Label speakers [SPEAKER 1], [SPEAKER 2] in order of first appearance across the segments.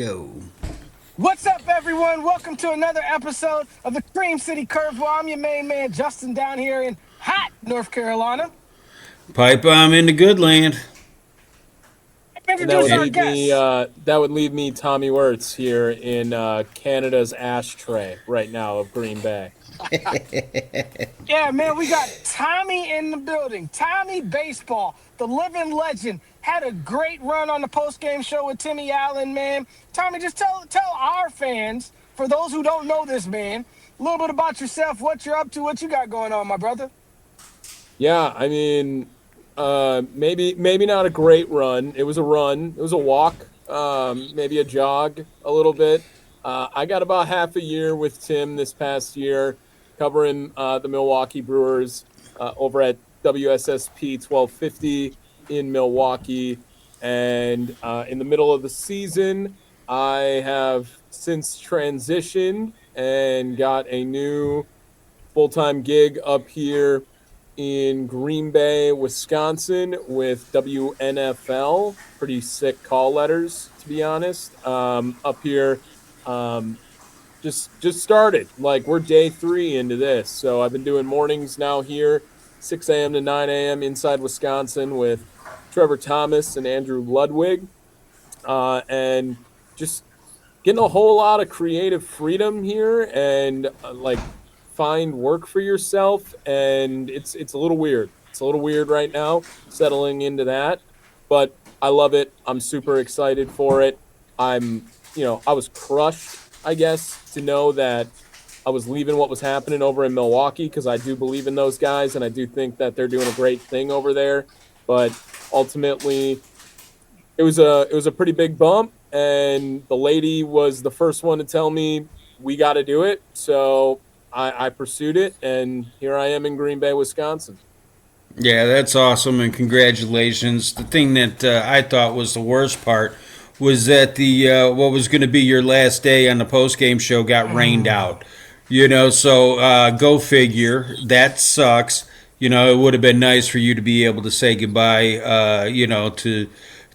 [SPEAKER 1] go.
[SPEAKER 2] What's up, everyone? Welcome to another episode of the Cream City Curveball. I'm your main man, Justin, down here in hot North Carolina.
[SPEAKER 1] Pipe bomb into good land.
[SPEAKER 3] And that
[SPEAKER 2] Introduce
[SPEAKER 3] would
[SPEAKER 2] our
[SPEAKER 3] leave me.
[SPEAKER 2] guests.
[SPEAKER 3] Tommy Wirtz here in Canada's ashtray right now of Green Bay.
[SPEAKER 2] Yeah, man, we got Tommy in the building. Tommy Baseball, the living legend, had a great run on the post-game show with Timmy Allen, man. Tommy, just tell our fans, for those who don't know this man, a little bit about yourself, what you're up to, what you got going on, my brother.
[SPEAKER 3] Yeah, I mean, maybe not a great run. It was a run. It was a walk. Maybe a jog a little bit. I got about half a year with Tim this past year, covering the Milwaukee Brewers over at WSSP 1250 in Milwaukee, and in the middle of the season, I have since transitioned and got a new full-time gig up here in Green Bay, Wisconsin with WNFL. Pretty sick call letters, to be honest. Up here, um, just started. Like, we're day 3 into this, so I've been doing mornings now here, 6 a.m. to 9 a.m. inside Wisconsin with Trevor Thomas and Andrew Ludwig, and just getting a whole lot of creative freedom here and find work for yourself. And it's a little weird. It's a little weird right now settling into that, but I love it. I'm super excited for it. I was crushed, I guess, to know that I was leaving what was happening over in Milwaukee, because I do believe in those guys and I do think that they're doing a great thing over there. But ultimately, it was a pretty big bump, and the lady was the first one to tell me we got to do it. So I pursued it, and here I am in Green Bay, Wisconsin.
[SPEAKER 1] Yeah, that's awesome, and congratulations. The thing that I thought was the worst part was that the what was going to be your last day on the post game show got rained out. So go figure. That sucks. It would have been nice for you to be able to say goodbye.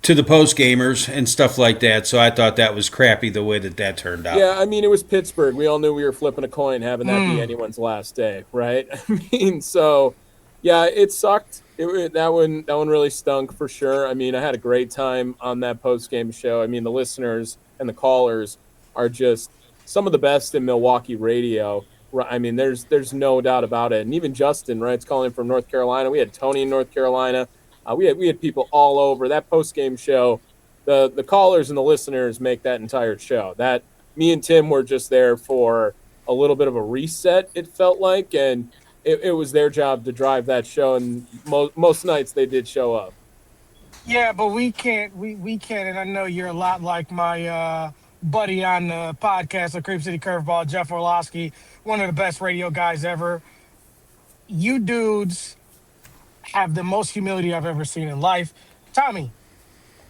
[SPEAKER 1] To the post gamers and stuff like that. So I thought that was crappy the way that turned out.
[SPEAKER 3] Yeah, I mean, it was Pittsburgh. We all knew we were flipping a coin, having that be anyone's last day, right? I mean, so yeah, it sucked. That one really stunk for sure. I mean, I had a great time on that post game show. I mean, the listeners and the callers are just some of the best in Milwaukee radio. I mean, there's no doubt about it. And even Justin, right? It's calling from North Carolina. We had Tony in North Carolina. We had people all over that post game show. The callers and the listeners make that entire show. That me and Tim were just there for a little bit of a reset, it felt like, and it was their job to drive that show. And most nights they did show up.
[SPEAKER 2] Yeah, but we can't. We can't. And I know you're a lot like my buddy on the podcast, the Cream City Curveball, Jeff Orlowski, one of the best radio guys ever. You dudes have the most humility I've ever seen in life. Tommy,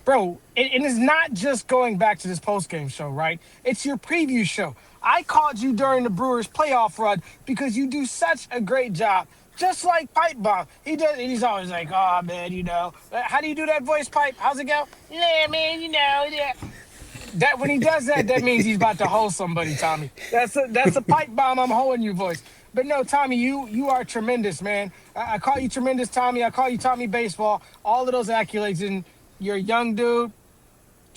[SPEAKER 2] bro, and it's not just going back to this post game show, right? It's your preview show. I called you during the Brewers playoff run because you do such a great job. Just like Pipe Bomb. He does, and he's always like, oh, man, How do you do that voice, Pipe? How's it go? Yeah, man, yeah. That when he does that, that means he's about to hold somebody, Tommy. That's a Pipe Bomb, I'm holding you voice. But no, Tommy, you are tremendous, man. I call you tremendous, Tommy. I call you Tommy Baseball. All of those accolades, and you're a young dude.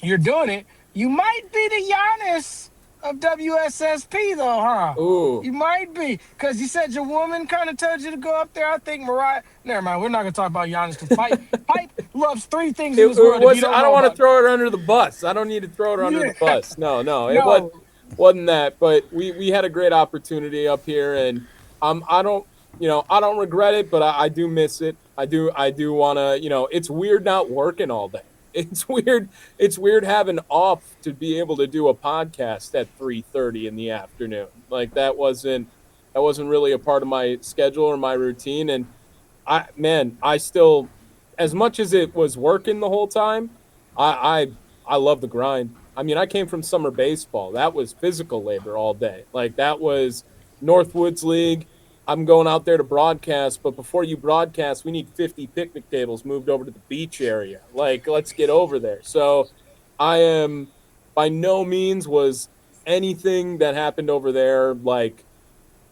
[SPEAKER 2] You're doing it. You might be the Giannis of WSSP, though, huh?
[SPEAKER 3] Ooh.
[SPEAKER 2] You might be, because you said your woman kind of told you to go up there. I think Mariah. Never mind. We're not gonna talk about Giannis, because Pipe loves 3 things in this world.
[SPEAKER 3] I don't want to throw her under the bus. I don't need to throw her under the bus. No,
[SPEAKER 2] No.
[SPEAKER 3] wasn't that. But we had a great opportunity up here, and I don't regret it, but I do miss it. I do want to. It's weird not working all day. It's weird. It's weird having off to be able to do a podcast at 3:30 in the afternoon. Like, that wasn't really a part of my schedule or my routine. And I still, as much as it was working the whole time, I love the grind. I mean, I came from summer baseball. That was physical labor all day. Like, that was Northwoods League. I'm going out there to broadcast, but before you broadcast, we need 50 picnic tables moved over to the beach area. Like, let's get over there. So I am by no means was anything that happened over there like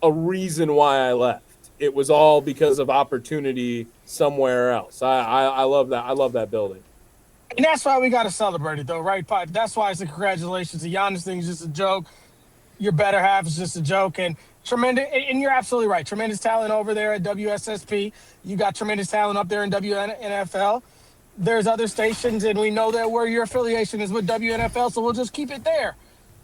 [SPEAKER 3] a reason why I left. It was all because of opportunity somewhere else. I love that. I love that building.
[SPEAKER 2] And that's why we got to celebrate it, though, right, Pipe? That's why it's a congratulations. The Giannis thing is just a joke. Your better half is just a joke. And tremendous, and you're absolutely right. Tremendous talent over there at WSSP. You got tremendous talent up there in WNFL. There's other stations, and we know that where your affiliation is with WNFL, so we'll just keep it there.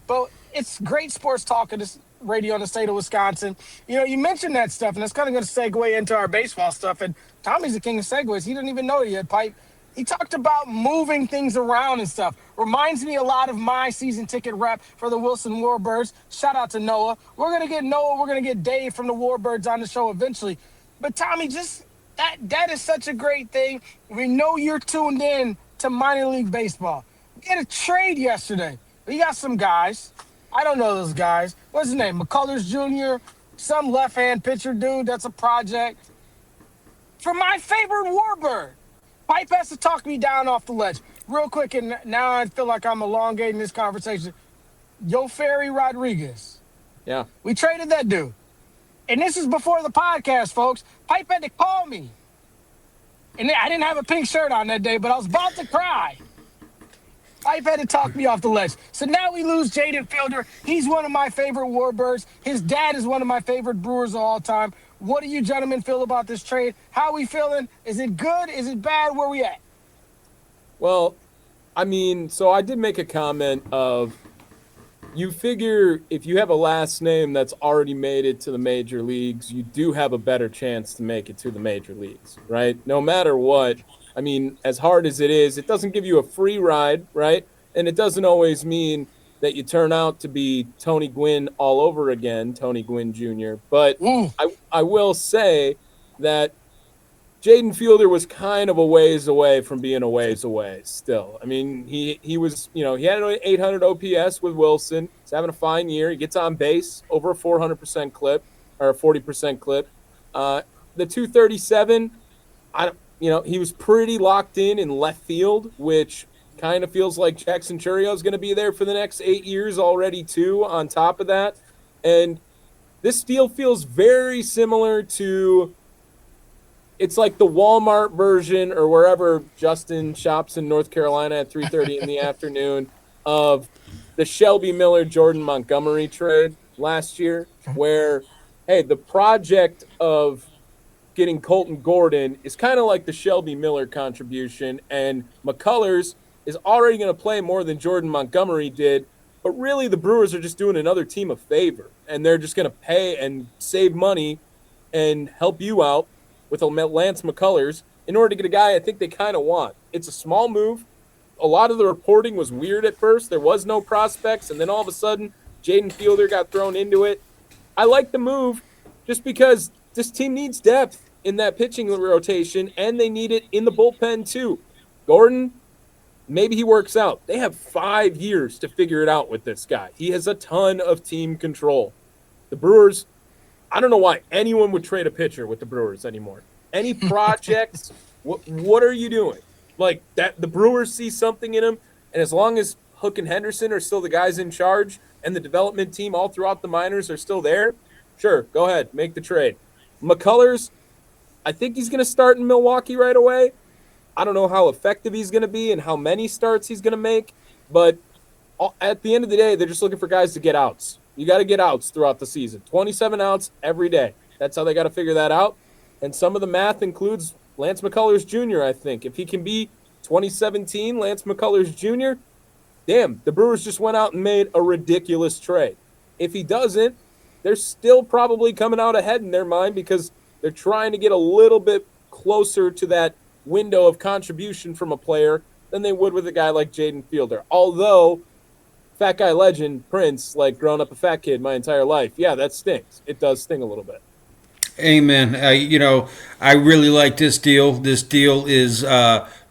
[SPEAKER 2] But it's great sports talk in this radio in the state of Wisconsin. You know, you mentioned that stuff, and it's kind of going to segue into our baseball stuff. And Tommy's the king of segues. He didn't even know it yet, Pipe. He talked about moving things around and stuff. Reminds me a lot of my season ticket rep for the Wilson Warbirds. Shout out to Noah. We're going to get Noah. We're going to get Dave from the Warbirds on the show eventually. But Tommy, just that is such a great thing. We know you're tuned in to minor league baseball. We had a trade yesterday. We got some guys. I don't know those guys. What's his name? McCullers Jr., some left-hand pitcher dude. That's a project. For my favorite Warbird. Pipe has to talk me down off the ledge. Real quick, and now I feel like I'm elongating this conversation. Yo Ferry Rodriguez.
[SPEAKER 3] Yeah.
[SPEAKER 2] We traded that dude. And this is before the podcast, folks. Pipe had to call me. And I didn't have a pink shirt on that day, but I was about to cry. Pipe had to talk me off the ledge. So now we lose Jaden Fielder. He's one of my favorite Warbirds. His dad is one of my favorite Brewers of all time. What do you gentlemen feel about this trade? How are we feeling? Is it good? Is it bad? Where we at?
[SPEAKER 3] Well, I mean, so I did make a comment of you figure if you have a last name that's already made it to the major leagues, you do have a better chance to make it to the major leagues, right? No matter what. I mean, as hard as it is, it doesn't give you a free ride, right? And it doesn't always mean that you turn out to be Tony Gwynn all over again, Tony Gwynn Jr. But I will say that Jaden Fielder was kind of a ways away from being a ways away still. I mean, he was, you know, he had an 800 OPS with Wilson. He's having a fine year. He gets on base over a 400% clip or a 40% clip. The 237, he was pretty locked in left field, which kind of feels like Jackson Churio is going to be there for the next 8 years already, too, on top of that. And this field feels very similar to, it's like the Walmart version or wherever Justin shops in North Carolina at 3:30 in the afternoon of the Shelby Miller Jordan Montgomery trade last year, where, hey, the project of getting Colton Gordon is kind of like the Shelby Miller contribution, and McCullers is already going to play more than Jordan Montgomery did, but really the Brewers are just doing another team a favor, and they're just going to pay and save money and help you out with a Lance McCullers in order to get a guy I think they kind of want. It's a small move. A lot of the reporting was weird at first. There was no prospects, and then all of a sudden, Jaden Fielder got thrown into it. I like the move just because this team needs depth in that pitching rotation, and they need it in the bullpen too. Gordon, maybe he works out. They have 5 years to figure it out with this guy. He has a ton of team control. The Brewers, I don't know why anyone would trade a pitcher with the Brewers anymore. Any projects, what are you doing? Like that, the Brewers see something in him, and as long as Hook and Henderson are still the guys in charge and the development team all throughout the minors are still there, sure, go ahead, make the trade. McCullers, I think he's going to start in Milwaukee right away. I don't know how effective he's going to be and how many starts he's going to make, but at the end of the day, they're just looking for guys to get outs. You got to get outs throughout the season. 27 outs every day. That's how they got to figure that out. And some of the math includes Lance McCullers Jr., I think. If he can be 2017 Lance McCullers Jr., damn, the Brewers just went out and made a ridiculous trade. If he doesn't, they're still probably coming out ahead in their mind because they're trying to get a little bit closer to that window of contribution from a player than they would with a guy like Jaden Fielder. Although, fat guy legend, Prince, like growing up a fat kid my entire life, yeah, that stings. It does sting a little bit.
[SPEAKER 1] Amen. I really like this deal. This deal is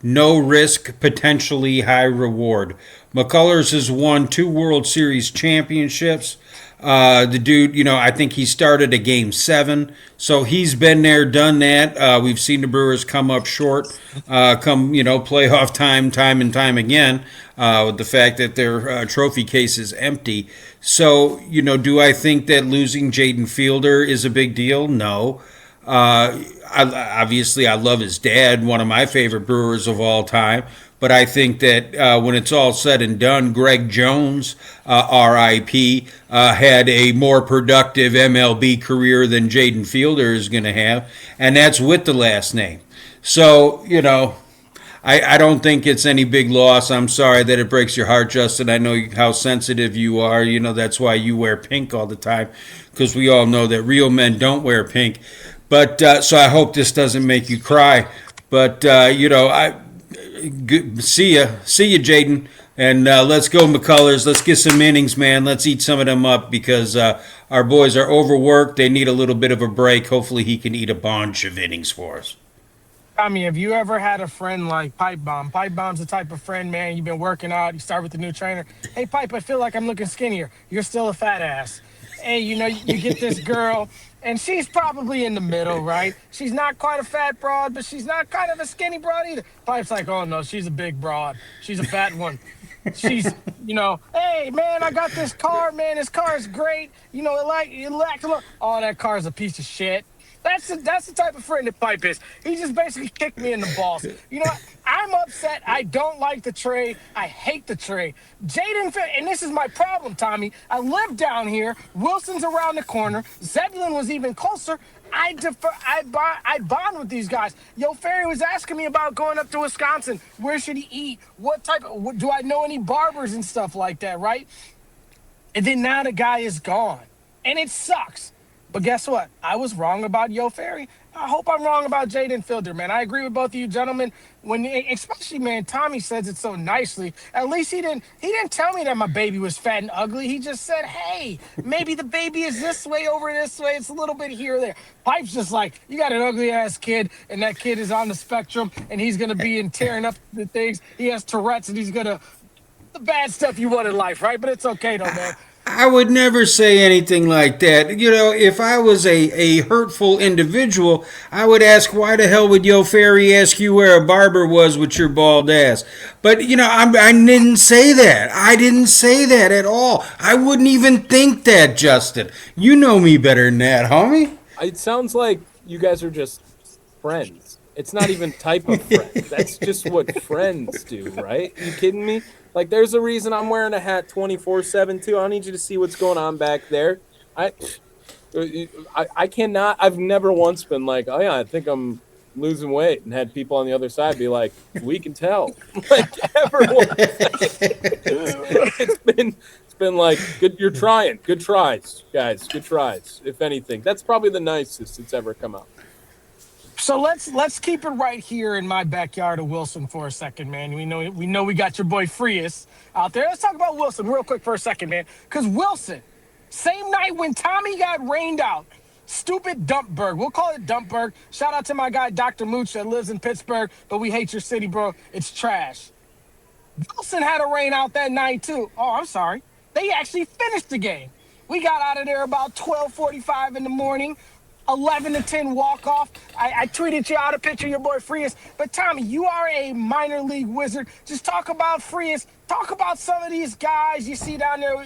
[SPEAKER 1] no risk, potentially high reward. McCullers has won 2 World Series championships. The dude, I think he started a game 7, so he's been there, done that. We've seen the Brewers come up short, playoff time and time again, with the fact that their trophy case is empty. So, do I think that losing Jaden Fielder is a big deal? No. Obviously, I love his dad, one of my favorite Brewers of all time. But I think that when it's all said and done, Greg Jones, RIP, had a more productive MLB career than Jaden Fielder is going to have, and that's with the last name. So, I don't think it's any big loss. I'm sorry that it breaks your heart, Justin. I know how sensitive you are. That's why you wear pink all the time, because we all know that real men don't wear pink. But so I hope this doesn't make you cry. But see ya, Jaden, and let's go McCullers. Let's get some innings, man. Let's eat some of them up because our boys are overworked. They need a little bit of a break. Hopefully, he can eat a bunch of innings for us.
[SPEAKER 2] I mean, have you ever had a friend like Pipe Bomb? Pipe Bomb's the type of friend, man. You've been working out. You start with the new trainer. Hey, Pipe, I feel like I'm looking skinnier. You're still a fat ass. Hey, you get this girl, and she's probably in the middle, right? She's not quite a fat broad, but she's not kind of a skinny broad either. Pipe's like, oh no, she's a big broad. She's a fat one. She's, hey man, I got this car, man. This car is great. It lacks a lot. Oh, that car is a piece of shit. That's the type of friend that Pipe is. He just basically kicked me in the balls. You know what? I'm upset. I don't like the trade. I hate the trade. Jaden, and this is my problem, Tommy. I live down here. Wilson's around the corner. Zebulon was even closer. I bond with these guys. Yo, Ferry was asking me about going up to Wisconsin. Where should he eat? Do I know any barbers and stuff like that, right? And then now the guy is gone. And it sucks. But guess what? I was wrong about Yo Ferry. I hope I'm wrong about Jaden Fielder, man. I agree with both of you gentlemen. Especially, man, Tommy says it so nicely. At least he didn't tell me that my baby was fat and ugly. He just said, hey, maybe the baby is this way over this way. It's a little bit here or there. Pipe's just like, you got an ugly ass kid, and that kid is on the spectrum, and he's gonna be tearing up the things. He has Tourette's, and he's gonna the bad stuff you want in life, right? But it's okay though, man.
[SPEAKER 1] I would never say anything like that. If I was a hurtful individual, I would ask, why the hell would Yo Ferry ask you where a barber was with your bald ass? But, I didn't say that. I didn't say that at all. I wouldn't even think that, Justin. You know me better than that, homie.
[SPEAKER 3] It sounds like you guys are just friends. It's not even type of friend. That's just what friends do, right? You kidding me? Like, there's a reason I'm wearing a hat 24/7 too. I need you to see what's going on back there. I cannot. I've never once been like, oh yeah, I think I'm losing weight, and had people on the other side be like, we can tell. Like, everyone. It's been like, good. You're trying. Good tries, guys. Good tries. If anything, that's probably the nicest it's ever come out.
[SPEAKER 2] So let's keep it right here in my backyard of Wilson for a second, man. We know we got your boy Frias out there. Let's talk about Wilson real quick for a second, man. Because Wilson, same night when Tommy got rained out, stupid Dumpberg. We'll call it Dumpberg. Shout out to my guy Dr. Mooch that lives in Pittsburgh, but we hate your city, bro. It's trash. Wilson had a rain out that night too. Oh, I'm sorry. They actually finished the game. We got out of there about 12:45 in the morning. 11-10 walk off. I tweeted you out a picture of your boy Frias. But Tommy, you are a minor league wizard. Just talk about Frias. Talk about some of these guys you see down there.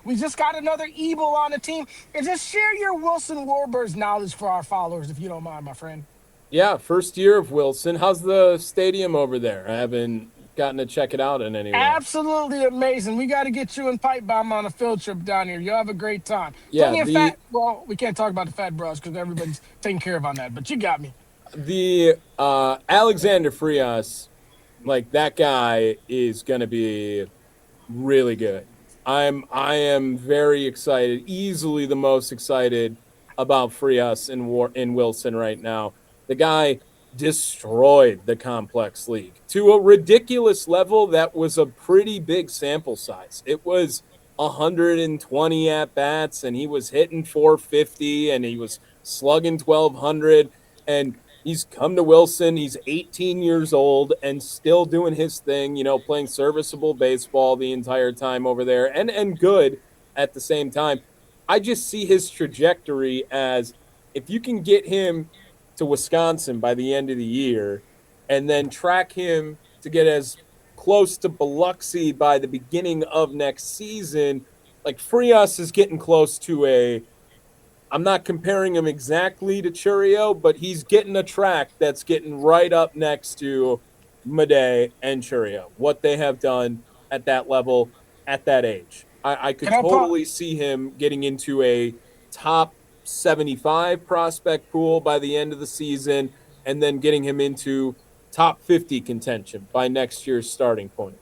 [SPEAKER 2] We just got another Evil on the team. And just share your Wilson Warbirds knowledge for our followers, if you don't mind, my friend.
[SPEAKER 3] Yeah, first year of Wilson. How's the stadium over there? I haven't gotten to check it out in any way.
[SPEAKER 2] Absolutely amazing. We got to get you and Pipe Bomb on a field trip down here. You'll have a great time.
[SPEAKER 3] Yeah,
[SPEAKER 2] well, we can't talk about the fat bros because everybody's taken care of on that, but you got me.
[SPEAKER 3] The Alexander Frias, like, that guy is going to be really good. I am very excited, easily the most excited about Frias in Wilson right now. The guy destroyed the complex league to a ridiculous level that was a pretty big sample size. It was 120 at bats, and he was hitting 450, and he was slugging 1200, and he's come to Wilson. He's 18 years old and still doing his thing, playing serviceable baseball the entire time over there, and good at the same time. I just see his trajectory as if you can get him to Wisconsin by the end of the year and then track him to get as close to Biloxi by the beginning of next season, like Frias is getting close to a I'm not comparing him exactly to Churio, but he's getting a track that's getting right up next to Made and Churio, what they have done at that level at that age. I could
[SPEAKER 2] Can I pause?
[SPEAKER 3] totally see him getting into a top 75 prospect pool by the end of the season and then getting him into top 50 contention by next year's starting point.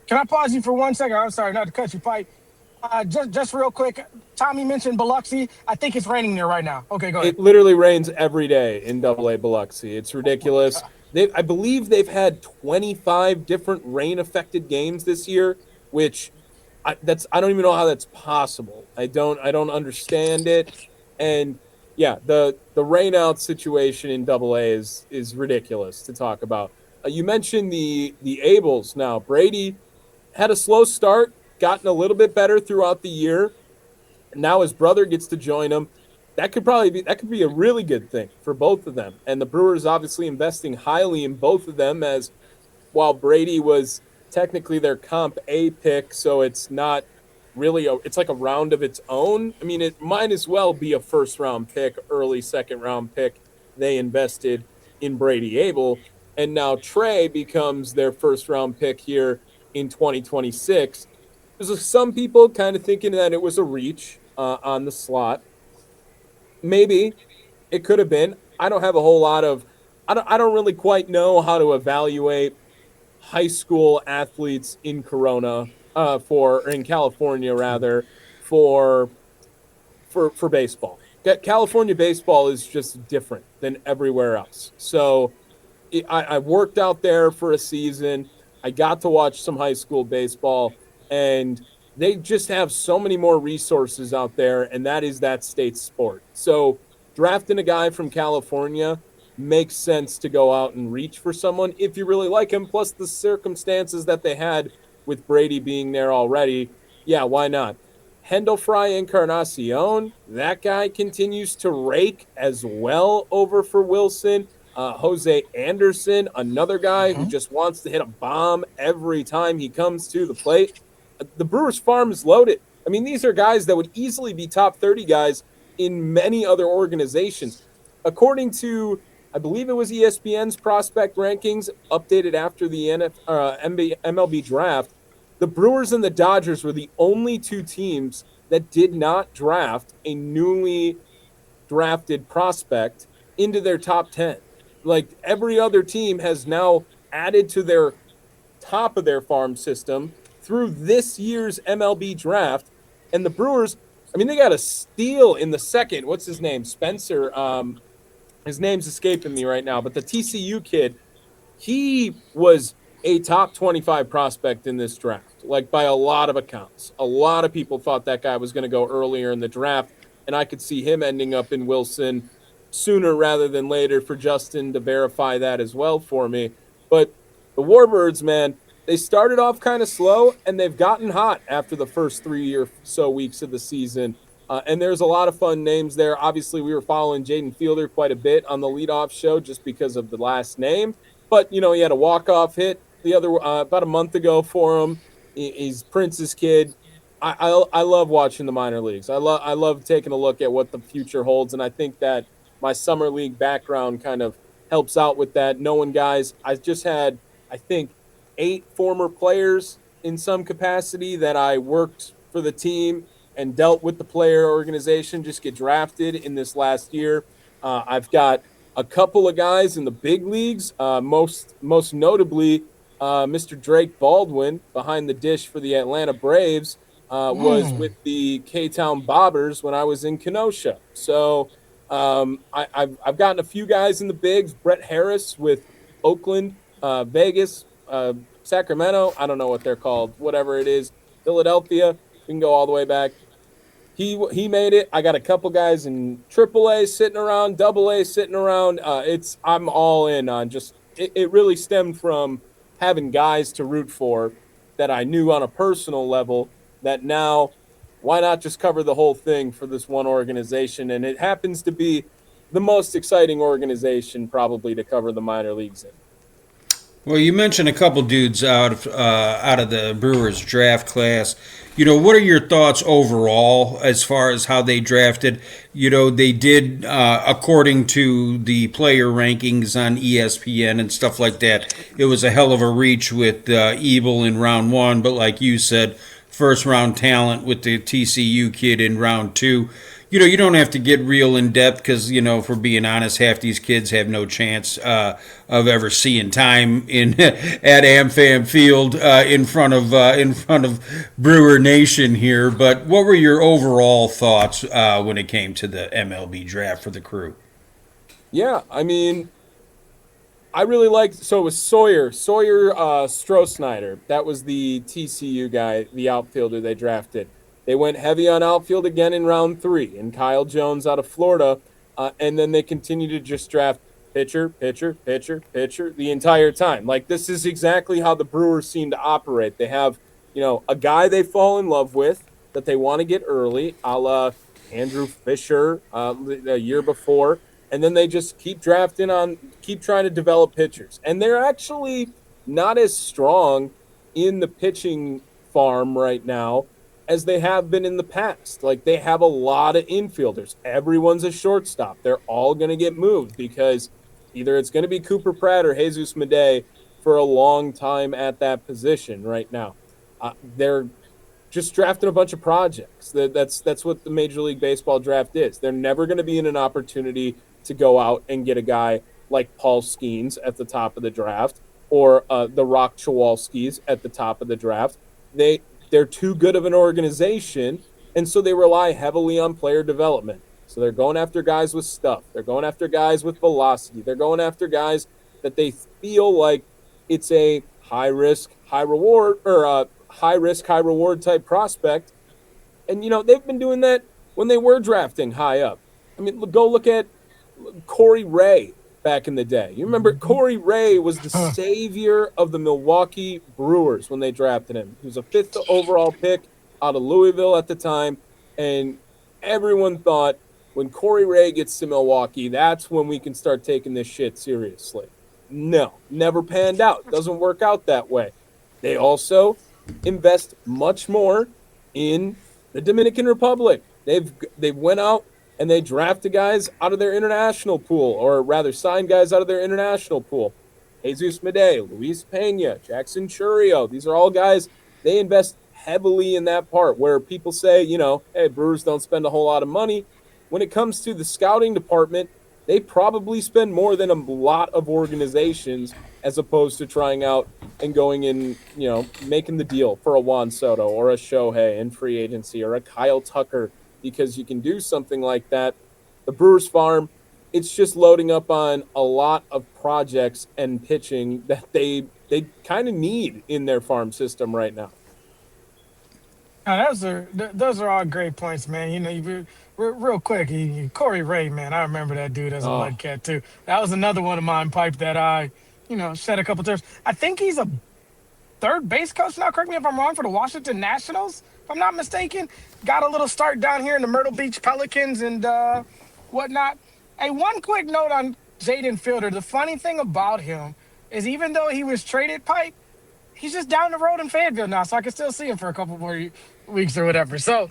[SPEAKER 2] Can I pause you for 1 second? I'm sorry, not to cut you, Pipe. Just real quick. Tommy mentioned Biloxi. I think it's raining there right now. Okay, go ahead.
[SPEAKER 3] It literally rains every day in Double A Biloxi. It's
[SPEAKER 2] Oh my
[SPEAKER 3] ridiculous.
[SPEAKER 2] God.
[SPEAKER 3] I believe they've had 25 different rain affected games this year, which I don't even know how that's possible. I don't understand it. And yeah, the rain out situation in Double A is ridiculous to talk about. You mentioned the Ables now. Brady had a slow start, gotten a little bit better throughout the year. Now his brother gets to join him. That could be a really good thing for both of them. And the Brewers obviously investing highly in both of them, as while Brady was technically their comp A pick, so it's not really it's like a round of its own. I mean, it might as well be a first round pick, early second round pick. They invested in Brady Abel, and now Trey becomes their first round pick here in 2026. There's some people kind of thinking that it was a reach on the slot. Maybe it could have been. I don't have a whole lot of. I don't really quite know how to evaluate high school athletes in Corona for or in California rather for for baseball. California baseball is just different than everywhere else. So I worked out there for a season. I got to watch some high school baseball, and they just have so many more resources out there, and that is that state's sport. So drafting a guy from California makes sense to go out and reach for someone if you really like him. Plus the circumstances that they had with Brady being there already, yeah, why not? Hendel Fry Encarnacion, that guy continues to rake as well over for Wilson. Jose Anderson, another guy who just wants to hit a bomb every time he comes to the plate. The Brewers farm is loaded. I mean, these are guys that would easily be top 30 guys in many other organizations. According to, I believe it was ESPN's prospect rankings updated after the MLB draft, the Brewers and the Dodgers were the only two teams that did not draft a newly drafted prospect into their top 10. Like every other team has now added to their top of their farm system through this year's MLB draft. And the Brewers, I mean, they got a steal in the second. What's his name? Spencer. His name's escaping me right now, but the TCU kid, he was a top 25 prospect in this draft, like by a lot of accounts. A lot of people thought that guy was going to go earlier in the draft, and I could see him ending up in Wilson sooner rather than later for Justin to verify that as well for me. But the Warbirds, man, they started off kind of slow, and they've gotten hot after the first 3 or so weeks of the season. And there's a lot of fun names there. Obviously, we were following Jaden Fielder quite a bit on the leadoff show just because of the last name. But you know, he had a walk-off hit the other about a month ago for him. He's Prince's kid. I love watching the minor leagues. I love taking a look at what the future holds, and I think that my summer league background kind of helps out with that. Knowing guys, I just had I think 8 former players in some capacity that I worked for the team and dealt with the player organization just get drafted in this last year. I've got a couple of guys in the big leagues, most notably Mr. Drake Baldwin behind the dish for the Atlanta Braves was with the K-Town Bobbers when I was in Kenosha. So I've gotten a few guys in the bigs. Brett Harris with Oakland, Vegas, Sacramento. I don't know what they're called, whatever it is. Philadelphia. We can go all the way back. He made it. I got a couple guys in AAA sitting around, AA sitting around. I'm all in on just it really stemmed from having guys to root for that I knew on a personal level that now why not just cover the whole thing for this one organization? And it happens to be the most exciting organization probably to cover the minor leagues in.
[SPEAKER 1] Well, you mentioned a couple dudes out of the Brewers draft class. What are your thoughts overall as far as how they drafted? They did according to the player rankings on ESPN and stuff like that. It was a hell of a reach with Ebel in round one, but like you said, first round talent with the TCU kid in round two. You don't have to get real in depth because, if we're being honest, half these kids have no chance of ever seeing time in at AmFam Field in front of Brewer Nation here. But what were your overall thoughts when it came to the MLB draft for the Crew?
[SPEAKER 3] Yeah, I mean, I really liked. So it was Sawyer Stroh-Snyder. That was the TCU guy, the outfielder they drafted. They went heavy on outfield again in round three, and Kyle Jones out of Florida, and then they continued to just draft pitcher, pitcher, pitcher, pitcher the entire time. Like this is exactly how the Brewers seem to operate. They have a guy they fall in love with that they want to get early, a la Andrew Fisher the year before, and then they just keep keep trying to develop pitchers. And they're actually not as strong in the pitching farm right now as they have been in the past. Like they have a lot of infielders. Everyone's a shortstop. They're all going to get moved because either it's going to be Cooper Pratt or Jesus Madej for a long time at that position right now. They're just drafting a bunch of projects. That's what the Major League Baseball draft is. They're never going to be in an opportunity to go out and get a guy like Paul Skeens at the top of the draft or the Rock Chowalskis at the top of the draft. They're too good of an organization, and so they rely heavily on player development. So they're going after guys with stuff. They're going after guys with velocity. They're going after guys that they feel like it's a high risk, high reward, or a high risk, high reward type prospect. And, they've been doing that when they were drafting high up. I mean, go look at Corey Ray back in the day. You remember Corey Ray was the savior of the Milwaukee Brewers when they drafted him. He was a fifth overall pick out of Louisville at the time. And everyone thought when Corey Ray gets to Milwaukee, that's when we can start taking this shit seriously. No, never panned out. Doesn't work out that way. They also invest much more in the Dominican Republic. They went out and they drafted guys out of their international pool, or rather signed guys out of their international pool. Jesus Madej, Luis Pena, Jackson Churio. These are all guys, they invest heavily in that part where people say, hey, Brewers don't spend a whole lot of money. When it comes to the scouting department, they probably spend more than a lot of organizations as opposed to trying out and going in, making the deal for a Juan Soto or a Shohei in free agency or a Kyle Tucker, because you can do something like that. The Brewers farm, it's just loading up on a lot of projects and pitching that they kind of need in their farm system right now.
[SPEAKER 2] Now, those are all great points, man. Real quick, Corey Ray, man, I remember that dude as a
[SPEAKER 3] Oh,
[SPEAKER 2] Mudcat too. That was another one of mine pipe that I, said a couple times. I think he's a third base coach now. Correct me if I'm wrong, for the Washington Nationals, if I'm not mistaken. Got a little start down here in the Myrtle Beach Pelicans and whatnot. Hey, one quick note on Jaden Fielder. The funny thing about him is even though he was traded pipe, he's just down the road in Fayetteville now, so I can still see him for a couple more weeks or whatever. So,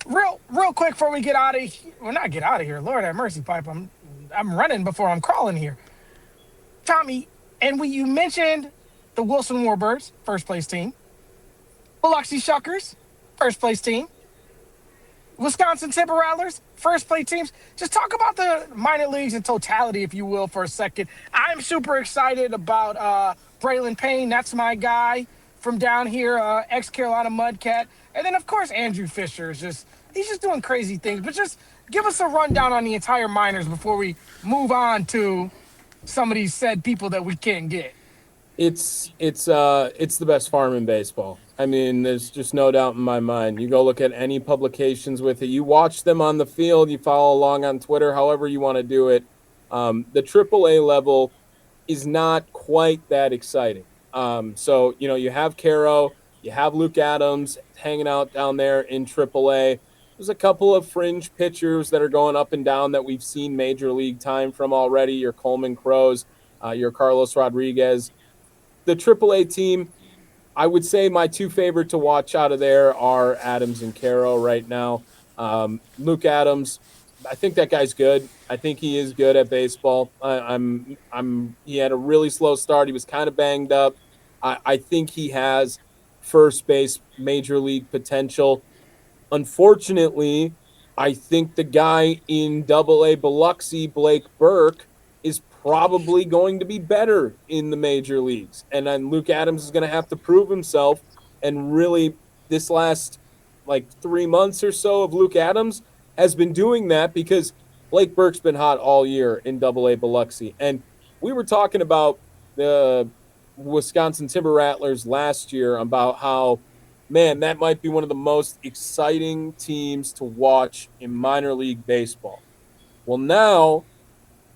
[SPEAKER 2] real quick before we get out of here, well, not get out of here. Lord have mercy, pipe. I'm running before I'm crawling here. Tommy, and you mentioned the Wilson Warbirds, first place team, Biloxi Shuckers, first place team, Wisconsin Timber Rattlers, first place teams. Just talk about the minor leagues in totality, if you will, for a second. I'm super excited about Braylon Payne. That's my guy from down here, ex-Carolina Mudcat. And then, of course, Andrew Fisher he's just doing crazy things. But just give us a rundown on the entire minors before we move on to some of these said people that we can't get.
[SPEAKER 3] It's the best farm in baseball. I mean, there's just no doubt in my mind. You go look at any publications with it. You watch them on the field. You follow along on Twitter, however you want to do it. The AAA level is not quite that exciting. So you have Caro, You have Luke Adams hanging out down there in AAA. There's a couple of fringe pitchers that are going up and down that we've seen major league time from already. Your Coleman Crows, your Carlos Rodriguez. The AAA team, I would say my two favorite to watch out of there are Adams and Caro right now. Luke Adams, I think that guy's good. I think he is good at baseball. He had a really slow start. He was kind of banged up. I think he has first base major league potential. Unfortunately, I think the guy in Double A Biloxi, Blake Burke, is probably going to be better in the major leagues. And then Luke Adams is going to have to prove himself. And really, this last like 3 months or so of Luke Adams has been doing that because Blake Burke's been hot all year in Double A Biloxi. And we were talking about the Wisconsin Timber Rattlers last year about how, man, that might be one of the most exciting teams to watch in minor league baseball. Well, now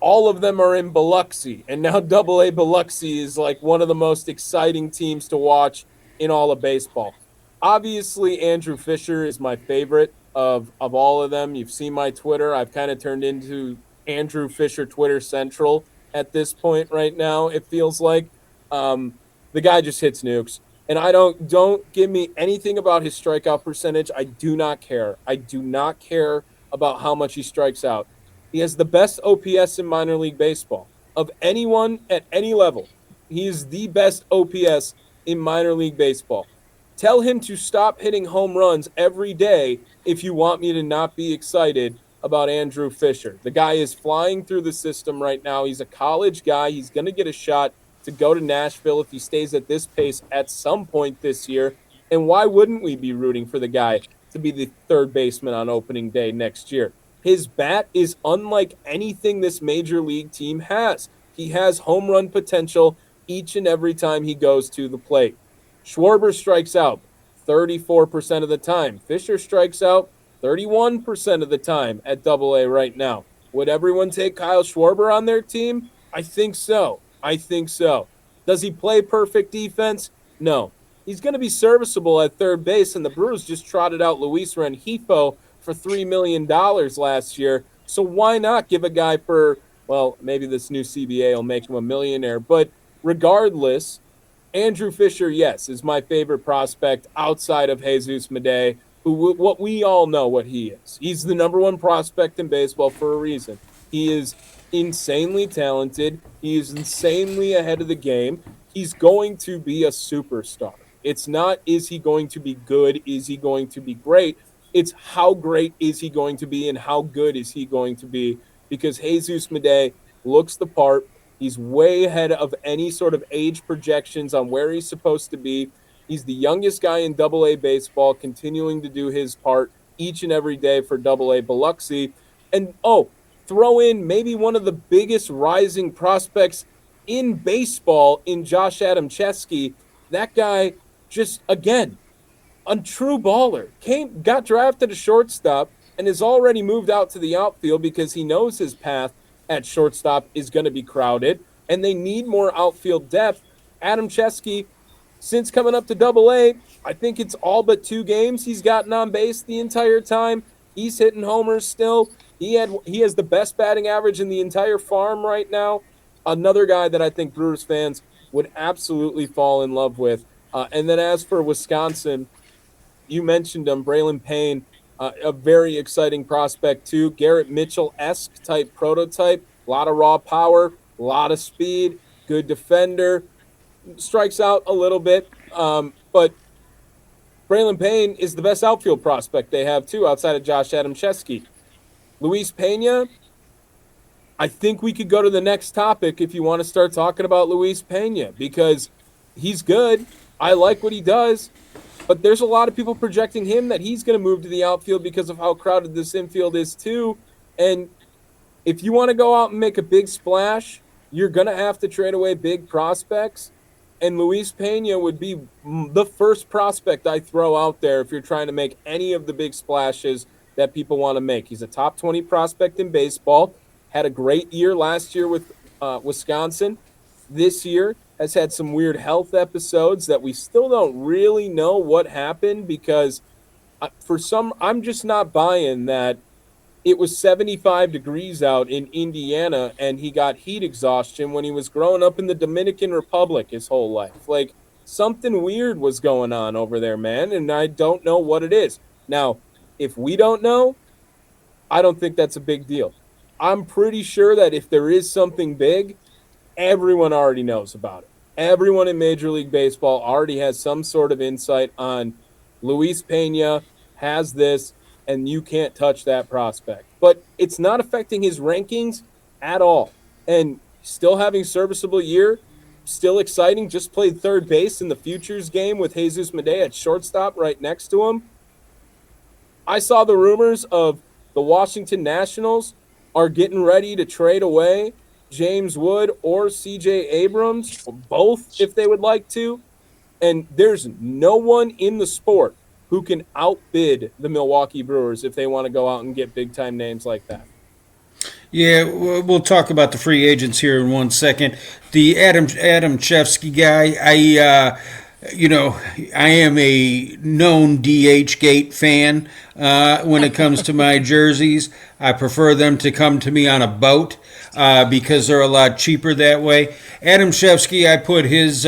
[SPEAKER 3] all of them are in Biloxi, and now Double A Biloxi is like one of the most exciting teams to watch in all of baseball. Obviously, Andrew Fisher is my favorite of all of them. You've seen my Twitter. I've kind of turned into Andrew Fisher Twitter Central at this point right now. It feels like the guy just hits nukes. And I don't give me anything about his strikeout percentage. I do not care. I do not care about how much he strikes out. He has the best OPS in minor league baseball of anyone at any level. He is the best OPS in minor league baseball. Tell him to stop hitting home runs every day if you want me to not be excited about Andrew Fisher. The guy is flying through the system right now. He's a college guy. He's going to get a shot to go to Nashville if he stays at this pace at some point this year. And why wouldn't we be rooting for the guy to be the third baseman on opening day next year? His bat is unlike anything this major league team has. He has home run potential each and every time he goes to the plate. Schwarber strikes out 34% of the time. Fisher strikes out 31% of the time at Double A right now. Would everyone take Kyle Schwarber on their team? I think so. I think so. Does he play perfect defense? No. He's going to be serviceable at third base, and the Brewers just trotted out Luis Rengifo for $3 million last year. So why not give a guy for, well, maybe this new CBA will make him a millionaire. But regardless, Andrew Fisher, yes, is my favorite prospect outside of Jesus Madej, who what we all know what he is. He's the number one prospect in baseball for a reason. He is insanely talented. He is insanely ahead of the game. He's going to be a superstar. It's not, is he going to be good? Is he going to be great? It's how great is he going to be and how good is he going to be? Because Jesus Madej looks the part. He's way ahead of any sort of age projections on where he's supposed to be. He's the youngest guy in Double A baseball, continuing to do his part each and every day for Double A Biloxi. And, throw in maybe one of the biggest rising prospects in baseball in Josh Adamczewski. That guy just, again, a true baller. Got drafted a shortstop and has already moved out to the outfield because he knows his path at shortstop is going to be crowded, and they need more outfield depth. Adamczewski, since coming up to Double A, I think it's all but 2 games he's gotten on base the entire time. He's hitting homers still. He has the best batting average in the entire farm right now. Another guy that I think Brewers fans would absolutely fall in love with. And then as for Wisconsin, you mentioned him, Braylon Payne, a very exciting prospect too. Garrett Mitchell-esque type prototype. A lot of raw power, a lot of speed, good defender. Strikes out a little bit, but Braylon Payne is the best outfield prospect they have too, outside of Josh Adamczewski. Luis Pena, I think we could go to the next topic if you want to start talking about Luis Pena, because he's good. I like what he does, but there's a lot of people projecting him that he's going to move to the outfield because of how crowded this infield is too. And if you want to go out and make a big splash, you're going to have to trade away big prospects. And Luis Pena would be the first prospect I throw out there if you're trying to make any of the big splashes that people want to make. He's a top 20 prospect in baseball, had a great year last year with Wisconsin. This year, has had some weird health episodes that we still don't really know what happened because I'm just not buying that it was 75 degrees out in Indiana and he got heat exhaustion when he was growing up in the Dominican Republic his whole life. Like something weird was going on over there, man, and I don't know what it is. Now, if we don't know, I don't think that's a big deal. I'm pretty sure that if there is something big, everyone already knows about it. Everyone in Major League Baseball already has some sort of insight on Luis Pena has this, and you can't touch that prospect. But it's not affecting his rankings at all. And still having serviceable year, still exciting. Just played third base in the Futures game with Jesus Medea at shortstop right next to him. I saw the rumors of the Washington Nationals are getting ready to trade away James Wood or CJ Abrams, both if they would like to. And there's no one in the sport who can outbid the Milwaukee Brewers if they want to go out and get big time names like that.
[SPEAKER 1] Yeah, we'll talk about the free agents here in 1 second. The Adam Chevsky guy, I am a known DH Gate fan when it comes to my jerseys. I prefer them to come to me on a boat because they're a lot cheaper that way. Adam Chevsky, I put his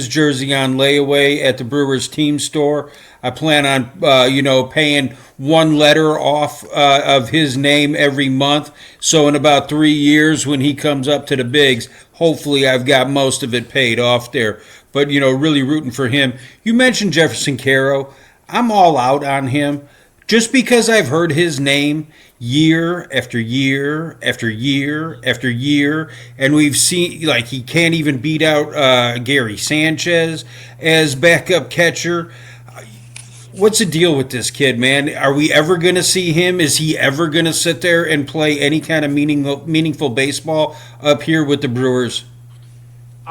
[SPEAKER 1] jersey on layaway at the Brewers team store. I plan on paying one letter off of his name every month. So in about 3 years, when he comes up to the bigs, hopefully I've got most of it paid off there. But really rooting for him. You mentioned Jefferson Caro. I'm all out on him just because I've heard his name year after year after year after year, and we've seen like he can't even beat out Gary Sanchez as backup catcher. What's the deal with this kid, man? Are we ever going to see him? Is he ever going to sit there and play any kind of meaningful baseball up here with the Brewers?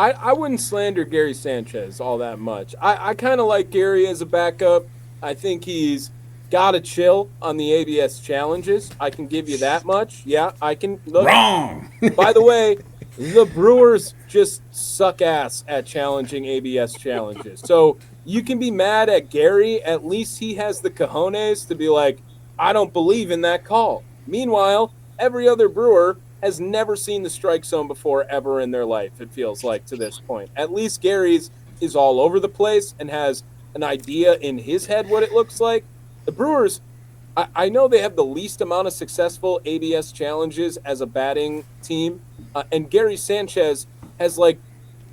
[SPEAKER 3] I wouldn't slander Gary Sanchez all that much. I kind of like Gary as a backup. I think he's got to chill on the ABS challenges. I can give you that much. Yeah, I can. Look,
[SPEAKER 1] Wrong.
[SPEAKER 3] by the way, the Brewers just suck ass at challenging ABS challenges. So you can be mad at Gary. At least he has the cojones to be like, I don't believe in that call. Meanwhile, every other Brewer has never seen the strike zone before ever in their life, it feels like, to this point. At least Gary's is all over the place and has an idea in his head what it looks like. The Brewers, I know they have the least amount of successful ABS challenges as a batting team, and Gary Sanchez has like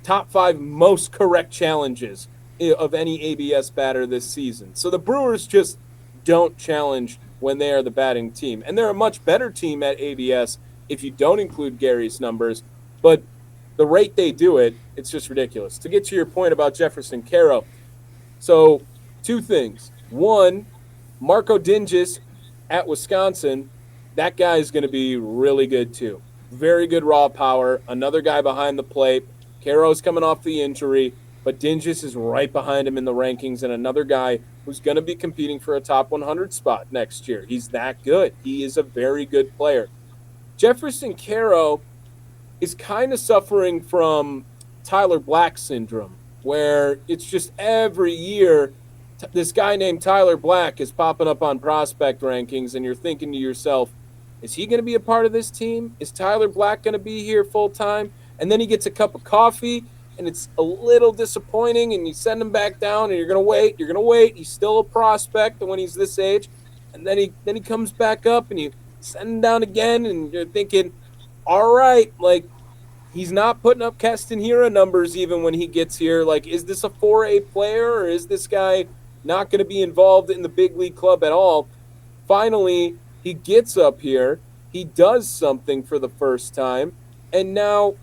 [SPEAKER 3] top 5 most correct challenges of any ABS batter this season. So the Brewers just don't challenge when they are the batting team. And they're a much better team at ABS if you don't include Gary's numbers. But the rate they do it, it's just ridiculous. To get to your point about Jefferson Caro, so 2 things. One, Marco Dinges at Wisconsin, that guy is going to be really good too. Very good raw power. Another guy behind the plate. Caro's coming off the injury, but Dinges is right behind him in the rankings, and another guy who's going to be competing for a top 100 spot next year. He's that good. He is a very good player. Jefferson Caro is kind of suffering from Tyler Black syndrome, where it's just every year this guy named Tyler Black is popping up on prospect rankings, and you're thinking to yourself, is he going to be a part of this team? Is Tyler Black going to be here full time? And then he gets a cup of coffee, and it's a little disappointing, and you send him back down, and you're going to wait. He's still a prospect when he's this age. And then he comes back up, and you send him down again, and you're thinking, all right, like, he's not putting up Castanera numbers even when he gets here. Like, is this a 4A player, or is this guy not going to be involved in the big league club at all? Finally, he gets up here. He does something for the first time, and now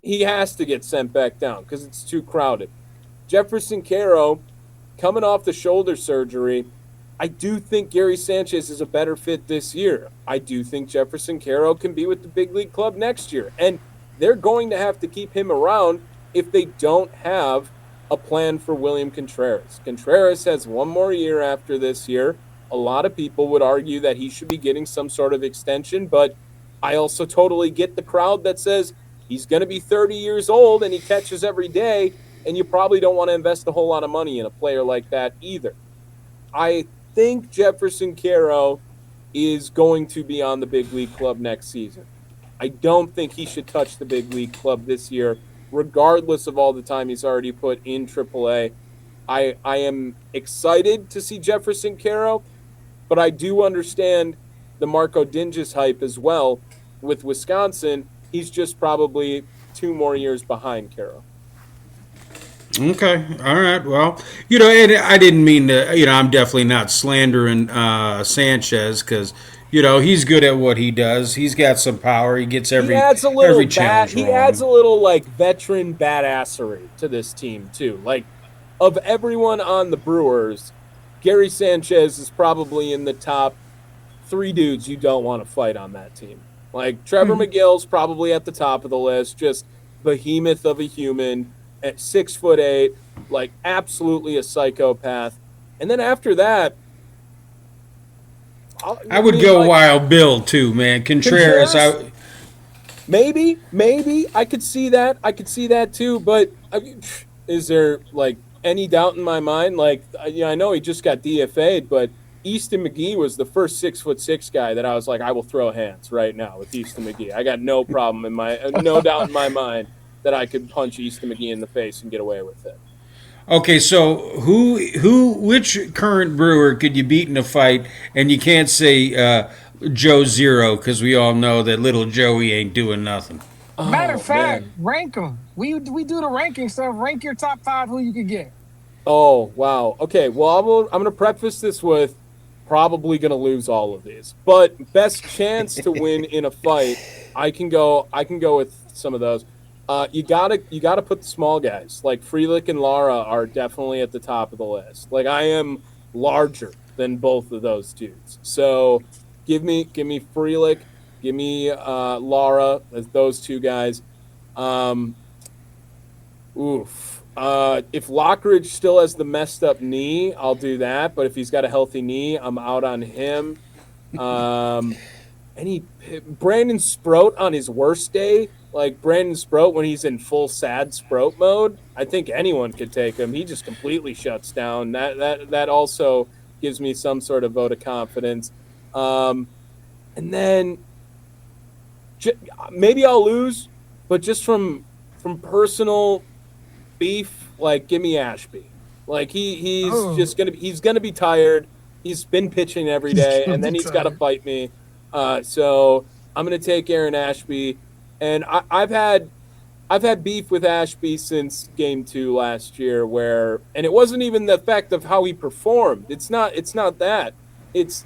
[SPEAKER 3] he has to get sent back down because it's too crowded. Jefferson Caro, coming off the shoulder surgery, I do think Gary Sanchez is a better fit this year. I do think Jefferson Caro can be with the big league club next year. And they're going to have to keep him around if they don't have a plan for William Contreras. Contreras has one more year after this year. A lot of people would argue that he should be getting some sort of extension, but I also totally get the crowd that says He's going to be 30 years old and he catches every day, and you probably don't want to invest a whole lot of money in a player like that either. I think Jefferson Caro is going to be on the big league club next season. I don't think he should touch the big league club this year, regardless of all the time he's already put in AAA. I am excited to see Jefferson Caro, but I do understand the Marco Dinges hype as well with Wisconsin. He's just probably 2 more years behind Caro.
[SPEAKER 1] Okay, all right. Well, and I didn't mean to. I'm definitely not slandering Sanchez because he's good at what he does. He's got some power. He gets every challenge
[SPEAKER 3] He
[SPEAKER 1] wrong.
[SPEAKER 3] adds a little like veteran badassery to this team too. Like, of everyone on the Brewers, Gary Sanchez is probably in the top 3 dudes you don't want to fight on that team. Like, Trevor McGill's probably at the top of the list, just behemoth of a human at 6'8", like absolutely a psychopath. And then after that,
[SPEAKER 1] I would go Wild Bill too, man. Contreras.
[SPEAKER 3] Maybe I could see that. I could see that too. But is there like any doubt in my mind? Like, I know he just got DFA'd, but Easton McGee was the first 6'6" guy that I was like, I will throw hands right now with Easton McGee. I got no problem no doubt in my mind that I could punch Easton McGee in the face and get away with it.
[SPEAKER 1] Okay, so which current Brewer could you beat in a fight? And you can't say Joe Zero because we all know that little Joey ain't doing nothing.
[SPEAKER 2] Matter of fact, rank them. We do the ranking stuff. Rank your top 5 who you could get.
[SPEAKER 3] Oh, wow. Okay, well, I'm going to preface this with probably going to lose all of these. But best chance to win in a fight, I can go with some of those. You gotta put the small guys. Like, Frelick and Lara are definitely at the top of the list. Like, I am larger than both of those dudes. So give me Frelick, give me Lara as those 2 guys. If Lockridge still has the messed up knee, I'll do that. But if he's got a healthy knee, I'm out on him. Brandon Sproat on his worst day, like Brandon Sproat when he's in full sad Sproat mode, I think anyone could take him. He just completely shuts down. That also gives me some sort of vote of confidence. And then maybe I'll lose, but just from personal beef, like, give me Ashby. Like, he's gonna be tired. He's been pitching every day, and then he's got to fight me. So I'm gonna take Aaron Ashby, and I've had beef with Ashby since Game 2 last year, and it wasn't even the fact of how he performed. It's not that. It's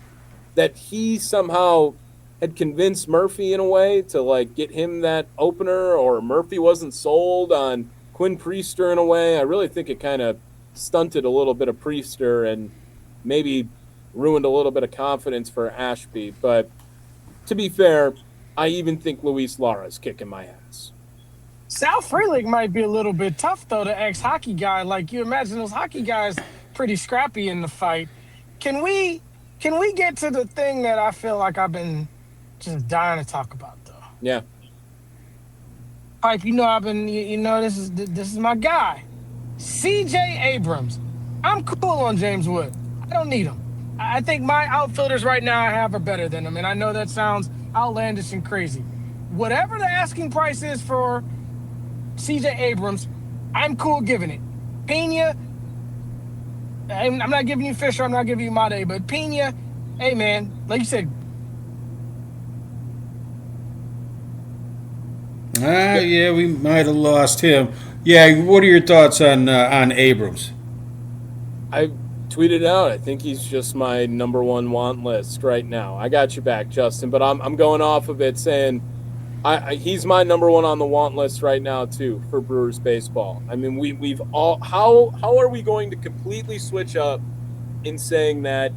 [SPEAKER 3] that he somehow had convinced Murphy in a way to, like, get him that opener, or Murphy wasn't sold on Quinn Priester in a way. I really think it kind of stunted a little bit of Priester and maybe ruined a little bit of confidence for Ashby. But to be fair, I even think Luis Lara's kicking my ass.
[SPEAKER 2] Sal Frelick might be a little bit tough, though, the ex-hockey guy. Like, you imagine those hockey guys pretty scrappy in the fight. Can we get to the thing that I feel like I've been just dying to talk about, though?
[SPEAKER 3] Yeah.
[SPEAKER 2] Pipe, this is my guy. CJ Abrams. I'm cool on James Wood. I don't need him. I think my outfielders right now I have are better than him, and I know that sounds outlandish and crazy. Whatever the asking price is for CJ Abrams, I'm cool giving it. Pena, I'm not giving you Fisher, I'm not giving you Made, but Pena, hey man, like you said.
[SPEAKER 1] Yeah, we might have lost him. Yeah, what are your thoughts on Abrams?
[SPEAKER 3] I tweeted out, I think he's just my number 1 want list right now. I got you back, Justin, but I'm going off of it saying he's my number 1 on the want list right now too for Brewers baseball. I mean, we've all how are we going to completely switch up in saying that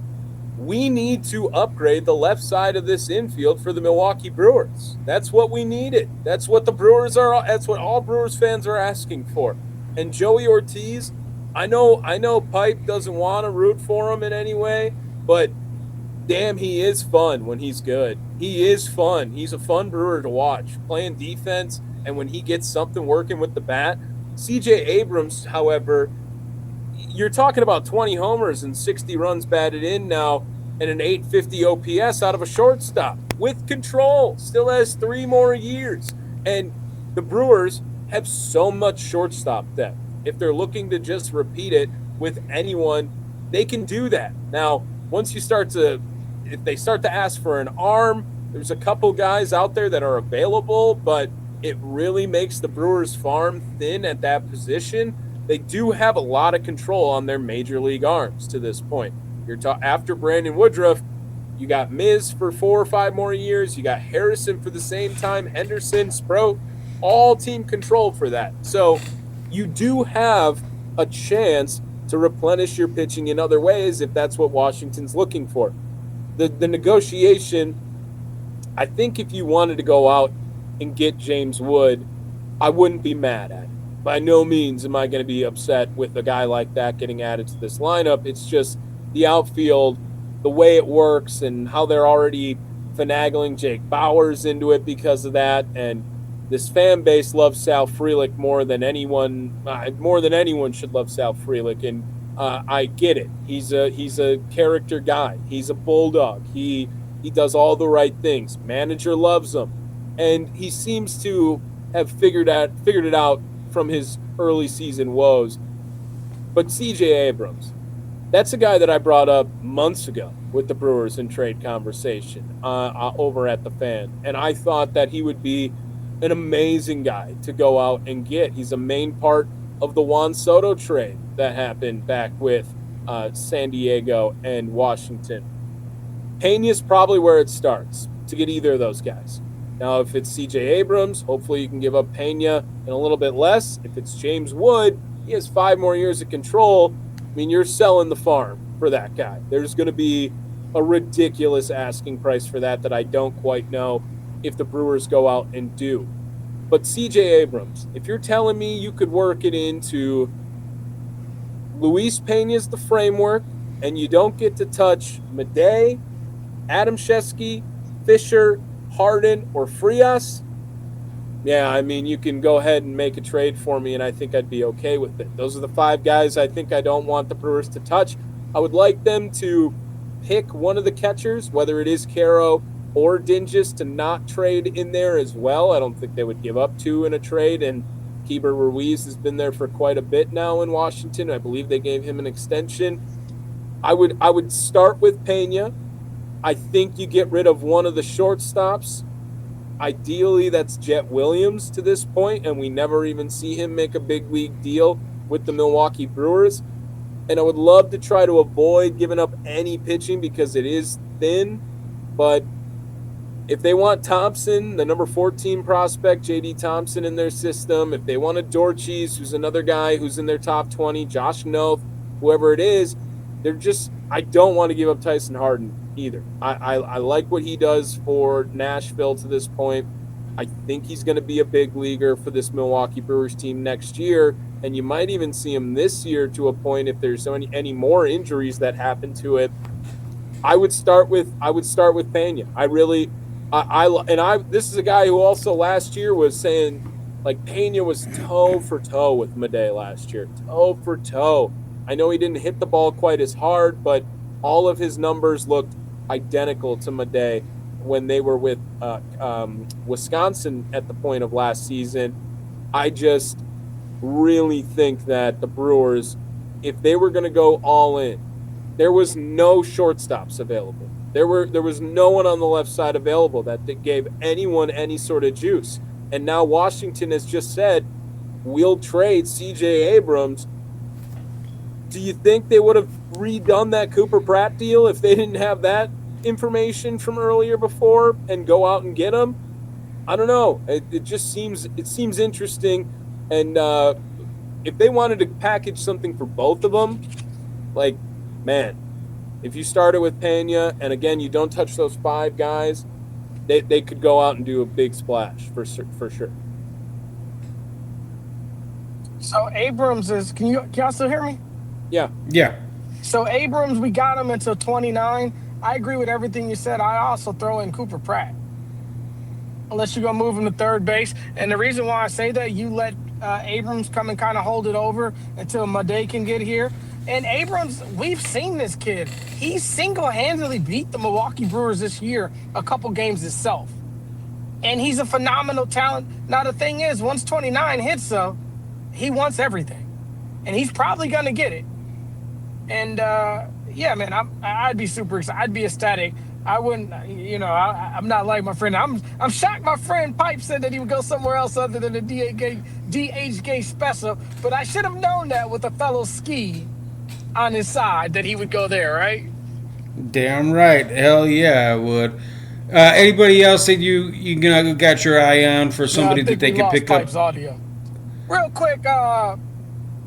[SPEAKER 3] we need to upgrade the left side of this infield for the Milwaukee Brewers? That's what we needed. That's what the Brewers are. That's what all Brewers fans are asking for. And Joey Ortiz, I know Pipe doesn't want to root for him in any way, but damn, he is fun when he's good. He is fun. He's a fun Brewer to watch. Playing defense, and when he gets something working with the bat, CJ Abrams, however, you're talking about 20 homers and 60 runs batted in now and an 850 OPS out of a shortstop with control. Still has 3 more years. And the Brewers have so much shortstop depth. If they're looking to just repeat it with anyone, they can do that. Now, if they start to ask for an arm, there's a couple guys out there that are available, but it really makes the Brewers farm thin at that position. They do have a lot of control on their major league arms to this point. After Brandon Woodruff, you got Miz for 4 or 5 more years. You got Harrison for the same time, Henderson, Sproat, all team control for that. So you do have a chance to replenish your pitching in other ways if that's what Washington's looking for. The negotiation, I think if you wanted to go out and get James Wood, I wouldn't be mad at it. By no means am I going to be upset with a guy like that getting added to this lineup. It's just the outfield, the way it works, and how they're already finagling Jake Bauers into it because of that. And this fan base loves Sal Frelick more than anyone should love Sal Frelick. And I get it. He's a character guy. He's a bulldog. He does all the right things. Manager loves him, and he seems to have figured it out from his early season woes. But CJ Abrams, that's a guy that I brought up months ago with the Brewers in trade conversation over at the Fan, and I thought that he would be an amazing guy to go out and get. He's a main part of the Juan Soto trade that happened back with San Diego and Washington. Pena's probably where it starts to get either of those guys. Now, if it's CJ Abrams, hopefully you can give up Pena and a little bit less. If it's James Wood, he has 5 more years of control. I mean, you're selling the farm for that guy. There's going to be a ridiculous asking price for that I don't quite know if the Brewers go out and do. But CJ Abrams, if you're telling me you could work it into Luis Pena's the framework and you don't get to touch Madej, Adam Shesky, Fisher, Harden, or Frias, yeah, I mean, you can go ahead and make a trade for me, and I think I'd be okay with it. Those are the 5 guys I think I don't want the Brewers to touch. I would like them to pick one of the catchers, whether it is Caro or Dingus, to not trade in there as well. I don't think they would give up 2 in a trade, and Keeper Ruiz has been there for quite a bit now in Washington. I believe they gave him an extension. I would start with Pena. I think you get rid of one of the shortstops. Ideally, that's Jet Williams to this point, and we never even see him make a big league deal with the Milwaukee Brewers. And I would love to try to avoid giving up any pitching because it is thin. But if they want Thompson, the number 14 prospect, J.D. Thompson, in their system, if they wanted Dorchis, who's another guy who's in their top 20, Josh Noth, whoever it is, I don't want to give up Tyson Harden either. I like what he does for Nashville to this point. I think he's going to be a big leaguer for this Milwaukee Brewers team next year, and you might even see him this year to a point if there's any more injuries that happen to it. I would start with Pena. This is a guy who also last year was saying like Pena was toe for toe with Madej last year. Toe for toe. I know he didn't hit the ball quite as hard, but all of his numbers looked identical to Madej when they were with Wisconsin at the point of last season. I just really think that the Brewers, if they were going to go all in, there was no shortstops available. There was no one on the left side available that gave anyone any sort of juice. And now Washington has just said, we'll trade CJ Abrams. Do you think they would have redone that Cooper Pratt deal if they didn't have that information from earlier before and go out and get him? I don't know. It just seems interesting. And if they wanted to package something for both of them, like, man, if you started with Pena and again you don't touch those 5 guys, they could go out and do a big splash for sure.
[SPEAKER 2] So Abrams is. Can y'all still hear me?
[SPEAKER 3] Yeah.
[SPEAKER 2] So Abrams, we got him until 29. I agree with everything you said. I also throw in Cooper Pratt. unless you're gonna move him to third base. And the reason why I say that, you let Abrams come and kind of hold it over until Made can get here. And Abrams, we've seen this kid. He single-handedly beat the Milwaukee Brewers this year a couple games himself. And he's a phenomenal talent. Now the thing is, once 29 hits, though, he wants everything, and he's probably gonna get it. And yeah, man, I'd be super excited. I'd be ecstatic. I wouldn't, I'm not like my friend. I'm shocked my friend Pipe said that he would go somewhere else other than the DH special. But I should have known that with a fellow ski on his side that he would go there, right?
[SPEAKER 1] Damn right. Hell yeah, I would. Anybody else that you got your eye on for somebody that they can pick up?
[SPEAKER 2] Pipe's audio. Real quick,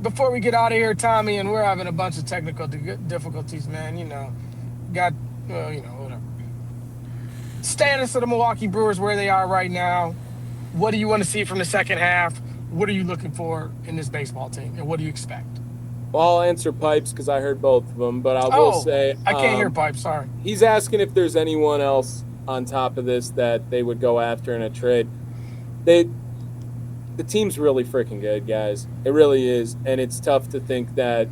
[SPEAKER 2] before we get out of here, Tommy, and we're having a bunch of technical difficulties, man. Whatever. Status of the Milwaukee Brewers, where they are right now. What do you want to see from the second half? What are you looking for in this baseball team, and what do you expect?
[SPEAKER 3] Well, I'll answer Pipes because I heard both of them, but I will say
[SPEAKER 2] I can't hear Pipe. Sorry.
[SPEAKER 3] He's asking if there's anyone else on top of this that they would go after in a trade. The team's really freaking good, guys. It really is, and it's tough to think that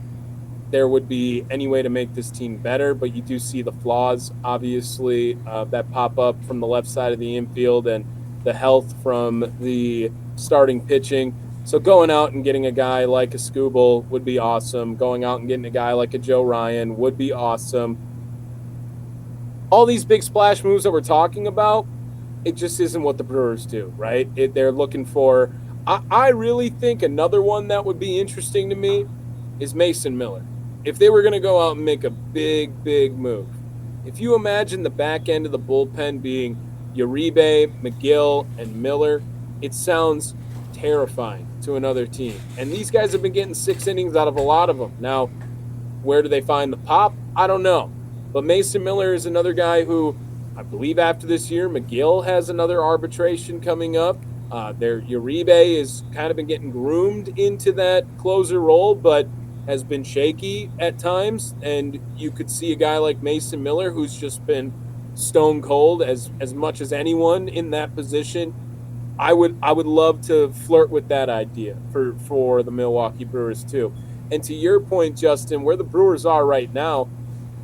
[SPEAKER 3] there would be any way to make this team better, but you do see the flaws, obviously, that pop up from the left side of the infield and the health from the starting pitching. So going out and getting a guy like a Skubal would be awesome. Going out and getting a guy like a Joe Ryan would be awesome. All these big splash moves that we're talking about, it just isn't what the Brewers do, right? They're looking for – I really think another one that would be interesting to me is Mason Miller. If they were going to go out and make a big, big move, if you imagine the back end of the bullpen being Uribe, McGill, and Miller, it sounds terrifying to another team. And these guys have been getting 6 innings out of a lot of them. Now, where do they find the pop? I don't know. But Mason Miller is another guy who, I believe after this year, McGill has another arbitration coming up. Uribe has kind of been getting groomed into that closer role, but has been shaky at times. And you could see a guy like Mason Miller, who's just been stone cold as much as anyone in that position. I would love to flirt with that idea for the Milwaukee Brewers too. And to your point, Justin, where the Brewers are right now,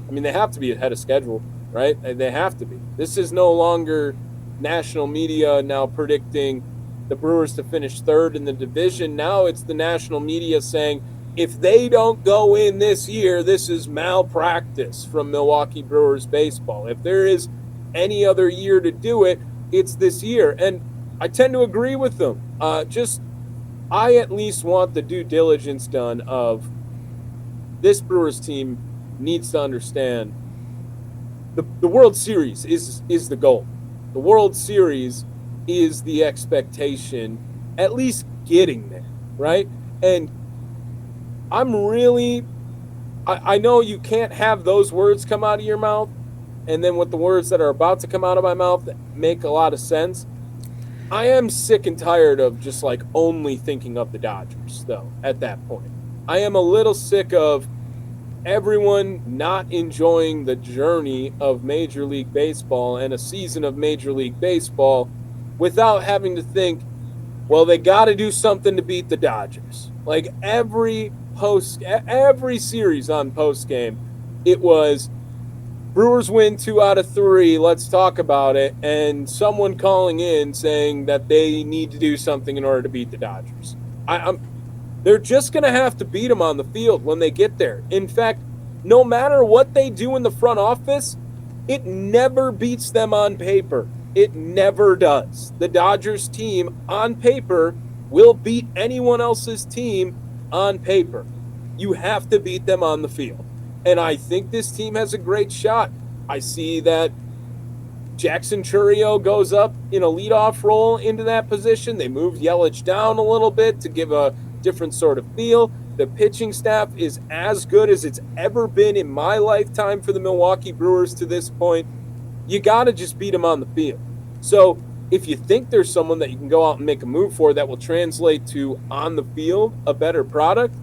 [SPEAKER 3] I mean, they have to be ahead of schedule, right? They have to be. This is no longer national media now predicting the Brewers to finish third in the division. Now it's the national media saying, if they don't go in this year, this is malpractice from Milwaukee Brewers baseball. If there is any other year to do it, it's this year. And I tend to agree with them. I at least want the due diligence done of this Brewers team needs to understand the World Series is the goal. The World Series is the expectation, at least getting there, right? And I know you can't have those words come out of your mouth and then with the words that are about to come out of my mouth that make a lot of sense. I am sick and tired of just like only thinking of the Dodgers, though, at that point. I am a little sick of everyone not enjoying the journey of Major League Baseball and a season of Major League Baseball without having to think, well, they got to do something to beat the Dodgers. Like every series on postgame, it was Brewers win 2 out of 3, let's talk about it, and someone calling in saying that they need to do something in order to beat the Dodgers. They're just going to have to beat them on the field when they get there. In fact, no matter what they do in the front office, it never beats them on paper. It never does. The Dodgers team on paper will beat anyone else's team on paper. You have to beat them on the field. And I think this team has a great shot. I see that Jackson Chourio goes up in a leadoff role into that position. They moved Yelich down a little bit to give a different sort of feel. The pitching staff is as good as it's ever been in my lifetime for the Milwaukee Brewers to this point. You got to just beat them on the field. So if you think there's someone that you can go out and make a move for that will translate to on the field a better product,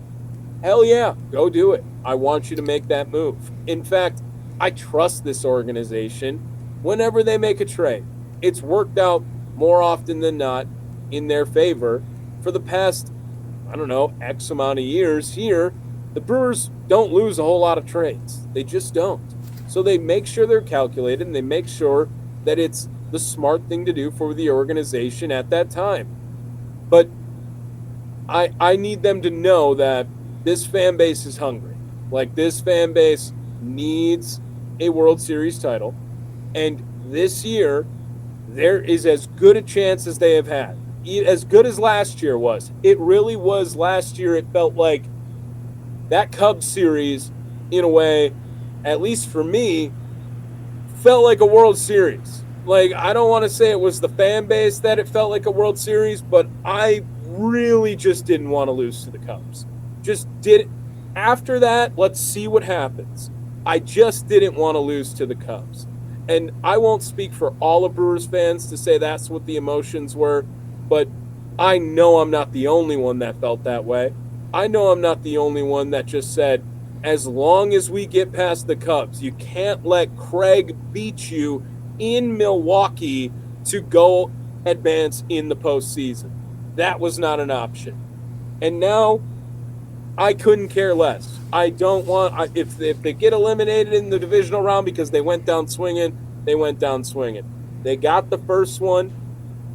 [SPEAKER 3] hell yeah, go do it. I want you to make that move. In fact, I trust this organization whenever they make a trade. It's worked out more often than not in their favor. For the past, I don't know, X amount of years here, the Brewers don't lose a whole lot of trades. They just don't. So they make sure they're calculated, and they make sure that it's the smart thing to do for the organization at that time. But I need them to know that this fan base is hungry. Like, this fan base needs a World Series title. And this year, there is as good a chance as they have had. As good as last year was. It really was last year. It felt like that Cubs series, in a way, at least for me, felt like a World Series. Like, I don't want to say it was the fan base that it felt like a World Series, but I really just didn't want to lose to the Cubs. Just did. After that, let's see what happens. I just didn't want to lose to the Cubs. And I won't speak for all of Brewers fans to say that's what the emotions were, but I know I'm not the only one that felt that way. I know I'm not the only one that just said, as long as we get past the Cubs, you can't let Craig beat you in Milwaukee to go advance in the postseason. That was not an option. And now I couldn't care less. I don't want, if they get eliminated in the divisional round because they went down swinging, they went down swinging. They got the first one.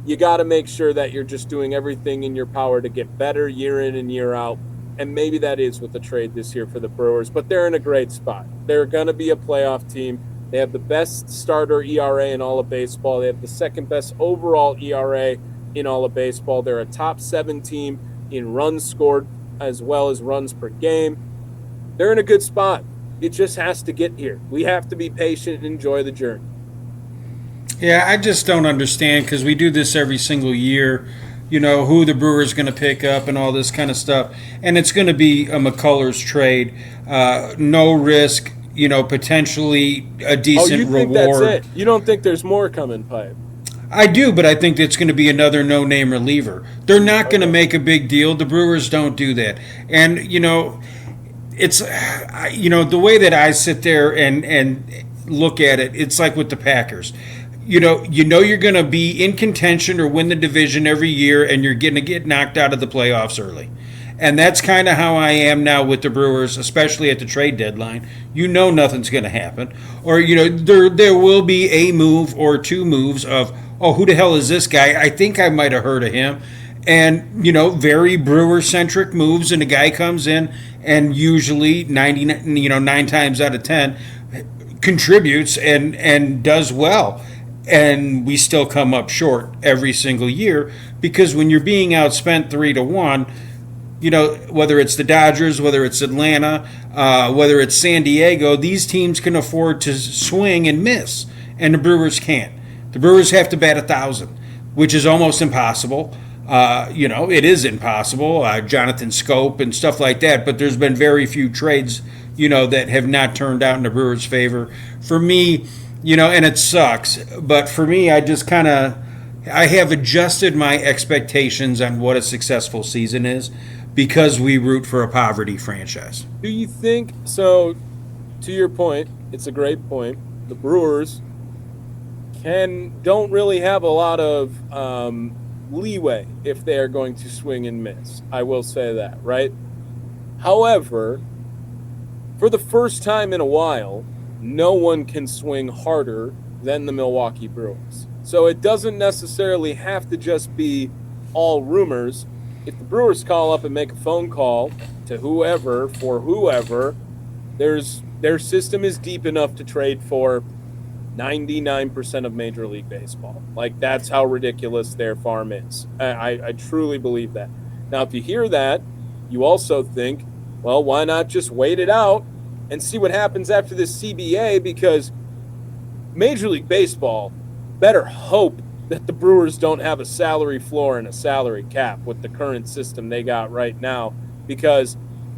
[SPEAKER 3] You got to make sure that you're just doing everything in your power to get better year in and year out. And maybe that is with the trade this year for the Brewers, but they're in a great spot. They're going to be a playoff team. They have the best starter ERA in all of baseball. They have the second best overall ERA in all of baseball. They're a top 7 team in runs scored as well as runs per game. They're in a good spot. It just has to get here. We have to be patient and enjoy the journey.
[SPEAKER 1] Yeah, I just don't understand, because we do this every single year, who the Brewers going to pick up and all this kind of stuff. And it's going to be a McCullers trade. No risk, potentially a decent
[SPEAKER 3] you think
[SPEAKER 1] reward.
[SPEAKER 3] That's it? You don't think there's more coming, Pipe?
[SPEAKER 1] I do, but I think it's going to be another no-name reliever. They're not going to make a big deal. The Brewers don't do that. And, it's, the way that I sit there and look at it, it's like with the Packers. You're going to be in contention or win the division every year, and you're going to get knocked out of the playoffs early. And that's kind of how I am now with the Brewers, especially at the trade deadline. Nothing's going to happen. Or, there will be a move or two moves of, oh, who the hell is this guy? I think I might have heard of him. And, very Brewer-centric moves, and the guy comes in and usually 9 times out of 10 contributes and does well. And we still come up short every single year, because when you're being outspent 3-1, whether it's the Dodgers, whether it's Atlanta, whether it's San Diego, these teams can afford to swing and miss, and the Brewers can't. The Brewers have to bat 1,000, which is almost impossible. It is impossible. Jonathan Scope and stuff like that, but there's been very few trades, that have not turned out in the Brewers' favor. For me, and it sucks, but for me, I just I have adjusted my expectations on what a successful season is, because we root for a poverty franchise.
[SPEAKER 3] Do you think so? To your point, it's a great point. The Brewers don't really have a lot of leeway if they are going to swing and miss. I will say that, right? However, for the first time in a while, no one can swing harder than the Milwaukee Brewers. So it doesn't necessarily have to just be all rumors. If the Brewers call up and make a phone call to whoever, for whoever, their system is deep enough to trade for 99% of Major League Baseball. Like, that's how ridiculous their farm is. I truly believe that. Now, if you hear that, you also think, well, why not just wait it out and see what happens after this CBA? Because Major League Baseball better hope that the Brewers don't have a salary floor and a salary cap with the current system they got right now, because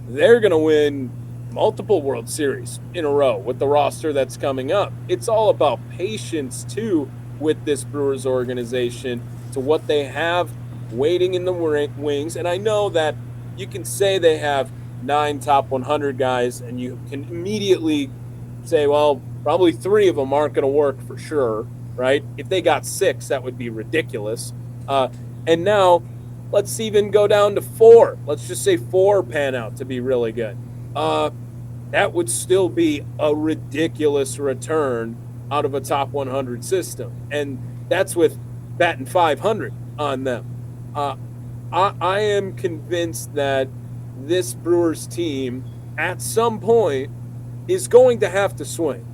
[SPEAKER 3] they're going to win multiple World Series in a row with the roster that's coming up. It's all about patience, too, with this Brewers organization, to what they have waiting in the wings. And I know that you can say they have 9 top 100 guys, and you can immediately say, well, probably 3 of them aren't going to work for sure, right? If they got 6, that would be ridiculous. And now let's even go down to 4. Let's just say 4 pan out to be really good. That would still be a ridiculous return out of a top 100 system. And that's with batting 500 on them. I am convinced that this Brewers team at some point is going to have to swing.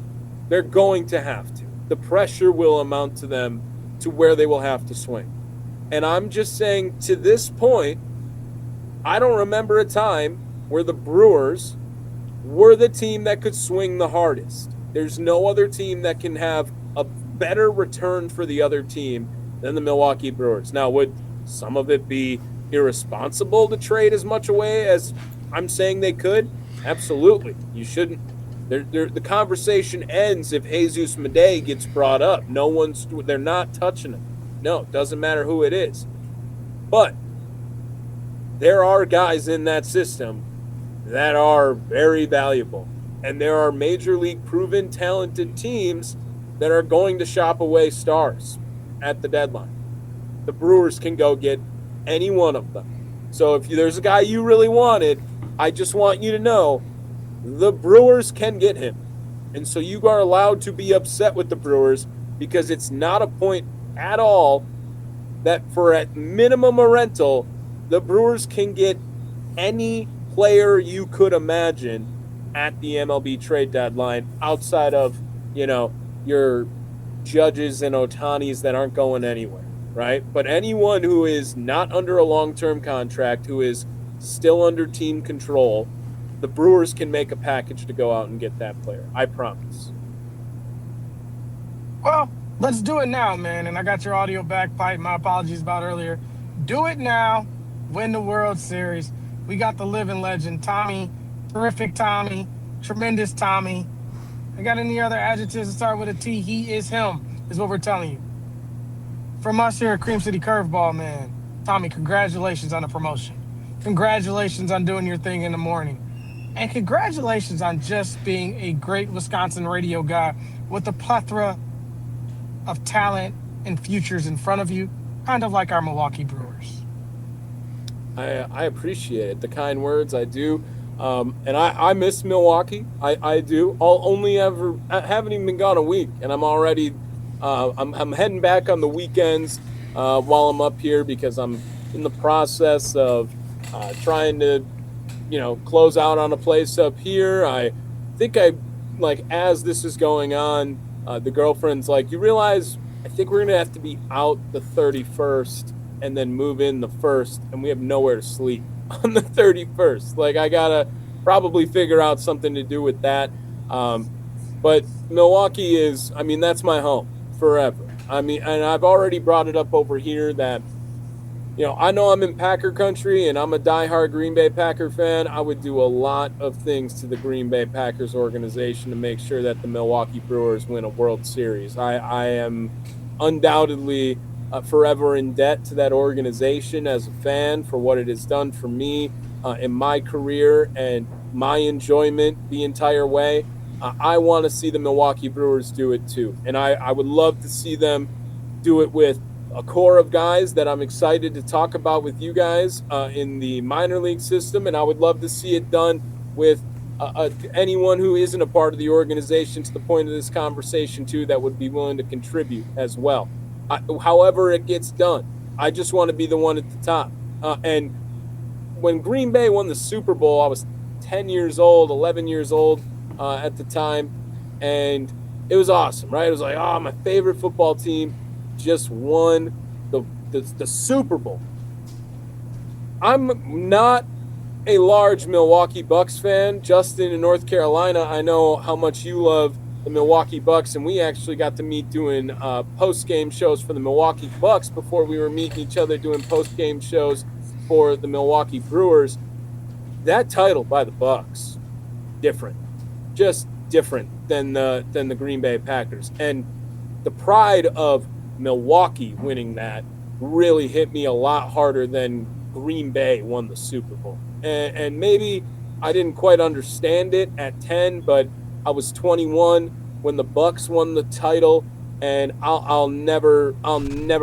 [SPEAKER 3] They're going to have to. The pressure will amount to them to where they will have to swing. And I'm just saying, to this point, I don't remember a time where the Brewers were the team that could swing the hardest. There's no other team that can have a better return for the other team than the Milwaukee Brewers. Now, would some of it be irresponsible to trade as much away as I'm saying they could? Absolutely. You shouldn't. The conversation ends if Jesus Madej gets brought up. They're not touching him. No, it doesn't matter who it is. But there are guys in that system that are very valuable. And there are major league proven talented teams that are going to shop away stars at the deadline. The Brewers can go get any one of them. So if there's a guy you really wanted, I just want you to know the Brewers can get him. And so you are allowed to be upset with the Brewers, because it's not a point at all that for at minimum a rental, the Brewers can get any player you could imagine at the MLB trade deadline outside of, your Judges and Otanis that aren't going anywhere, right? But anyone who is not under a long-term contract, who is still under team control, the Brewers can make a package to go out and get that player. I promise.
[SPEAKER 2] Well, let's do it now, man. And I got your audio back, Pipe. My apologies about earlier. Do it now. Win the World Series. We got the living legend, Tommy. Terrific Tommy. Tremendous Tommy. I got any other adjectives that start with a T? He is him, is what we're telling you. From us here at Cream City Curveball, man. Tommy, congratulations on the promotion. Congratulations on doing your thing in the morning. And congratulations on just being a great Wisconsin radio guy with a plethora of talent and futures in front of you, kind of like our Milwaukee Brewers.
[SPEAKER 3] I appreciate it. The kind words, I do. And I miss Milwaukee. I do. I haven't even been gone a week, and I'm already I'm heading back on the weekends while I'm up here, because I'm in the process of trying to close out on a place up here. I think as this is going on, the girlfriend's like, you realize I think we're gonna have to be out the 31st and then move in the 1st, and we have nowhere to sleep on the 31st. Like, I gotta probably figure out something to do with that. But Milwaukee is, that's my home forever. And I've already brought it up over here that, I know I'm in Packer country and I'm a diehard Green Bay Packer fan. I would do a lot of things to the Green Bay Packers organization to make sure that the Milwaukee Brewers win a World Series. I am undoubtedly forever in debt to that organization as a fan for what it has done for me in my career and my enjoyment the entire way. I want to see the Milwaukee Brewers do it too. And I would love to see them do it with a core of guys that I'm excited to talk about with you guys in the minor league system. And I would love to see it done with anyone who isn't a part of the organization, to the point of this conversation too, that would be willing to contribute as well. However it gets done, I just want to be the one at the top. And when Green Bay won the Super Bowl, I was 11 years old at the time, and it was awesome, right? It was like, my favorite football team just won the Super Bowl. I'm not a large Milwaukee Bucks fan. Justin in North Carolina, I know how much you love the Milwaukee Bucks, and we actually got to meet doing post-game shows for the Milwaukee Bucks before we were meeting each other doing post-game shows for the Milwaukee Brewers. That title by the Bucks, different, just different than the Green Bay Packers. And the pride of Milwaukee winning that really hit me a lot harder than Green Bay won the Super Bowl. And maybe I didn't quite understand it at 10, but I was 21 when the Bucks won the title, and I'll never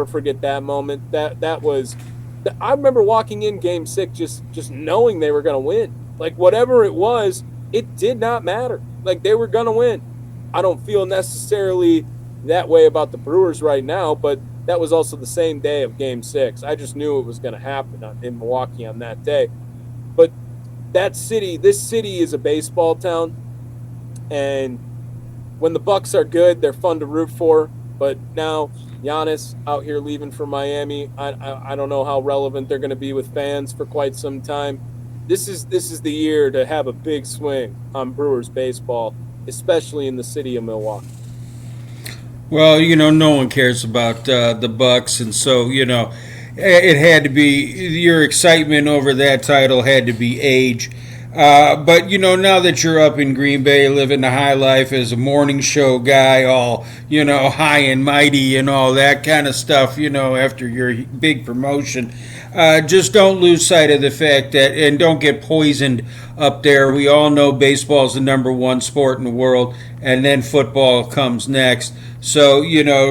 [SPEAKER 3] forget that moment. I remember walking in Game 6 just knowing they were going to win. Like whatever it was, it did not matter. Like they were going to win. I don't feel necessarily that way about the Brewers right now, but that was also the same day of Game 6. I just knew it was going to happen in Milwaukee on that day. But this city is a baseball town, and when the Bucks are good, they're fun to root for. But now Giannis out here leaving for Miami, I don't know how relevant they're going to be with fans for quite some time. This is the year to have a big swing on Brewers baseball, especially in the city of Milwaukee.
[SPEAKER 1] Well, no one cares about the Bucks, and so it had to be your excitement over that title had to be age. But now that you're up in Green Bay, living the high life as a morning show guy, all high and mighty and all that kind of stuff, after your big promotion, just don't lose sight of the fact that, and don't get poisoned up there. We all know baseball is the number one sport in the world, and then football comes next. So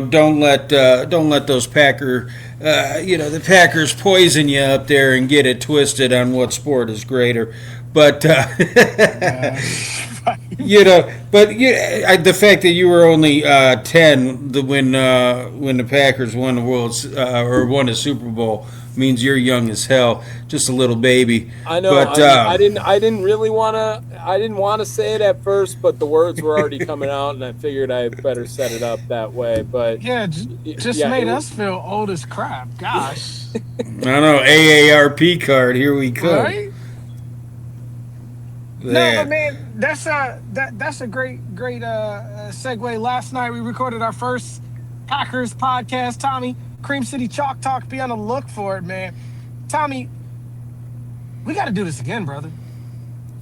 [SPEAKER 1] don't let those the Packers poison you up there and get it twisted on what sport is greater. But the fact that you were only 10 when the Packers won the or won a Super Bowl means you're young as hell, just a little baby.
[SPEAKER 3] I know.
[SPEAKER 1] But,
[SPEAKER 3] I didn't really want to. I didn't want to say it at first, but the words were already coming out, and I figured I better set it up that way. But
[SPEAKER 2] yeah, made us feel old as crap. Gosh.
[SPEAKER 1] I know. AARP card. Here we come.
[SPEAKER 2] Right? No, but man, that's a great segue. Last night we recorded our first Packers podcast. Tommy, Cream City Chalk Talk. Be on the look for it, man. Tommy, we got to do this again, brother.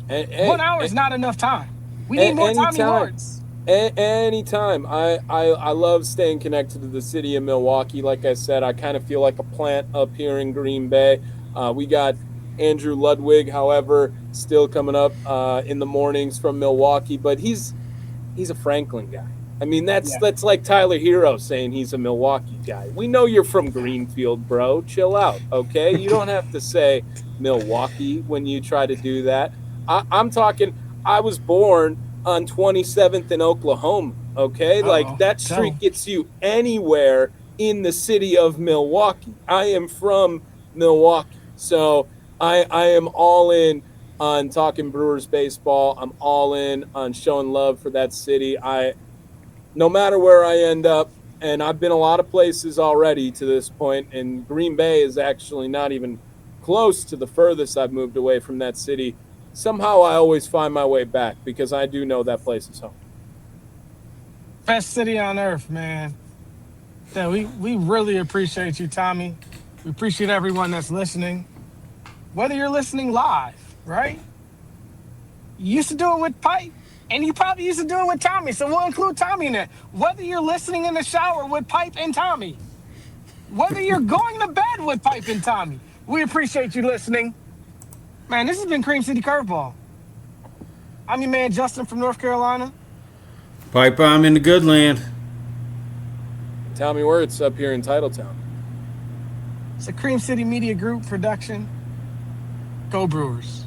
[SPEAKER 2] 1 hour is not enough time. We need more Tommy words.
[SPEAKER 3] Anytime. I love staying connected to the city of Milwaukee. Like I said, I kind of feel like a plant up here in Green Bay. We got Andrew Ludwig, however, still coming up in the mornings from Milwaukee, but he's a Franklin guy. I mean, that's like Tyler Hero saying he's a Milwaukee guy. We know you're from Greenfield, bro. Chill out, okay? You don't have to say Milwaukee when you try to do that. I'm talking, I was born on 27th in Oklahoma, okay? Like, that street gets you anywhere in the city of Milwaukee. I am from Milwaukee, so I am all in on talking Brewers baseball. I'm all in on showing love for that city. No matter where I end up, and I've been a lot of places already to this point, and Green Bay is actually not even close to the furthest I've moved away from that city. Somehow I always find my way back because I do know that place is home.
[SPEAKER 2] Best city on earth, man. Yeah, we really appreciate you, Tommy. We appreciate everyone that's listening. Whether you're listening live, right? You used to do it with Pipe, and you probably used to do it with Tommy, so we'll include Tommy in it. Whether you're listening in the shower with Pipe and Tommy, whether you're going to bed with Pipe and Tommy, we appreciate you listening. Man, this has been Cream City Curveball. I'm your man, Justin from North Carolina.
[SPEAKER 1] Pipe bomb in the good land.
[SPEAKER 3] Tommy Wirtz up here in Titletown.
[SPEAKER 2] It's a Cream City Media Group production. Go Brewers.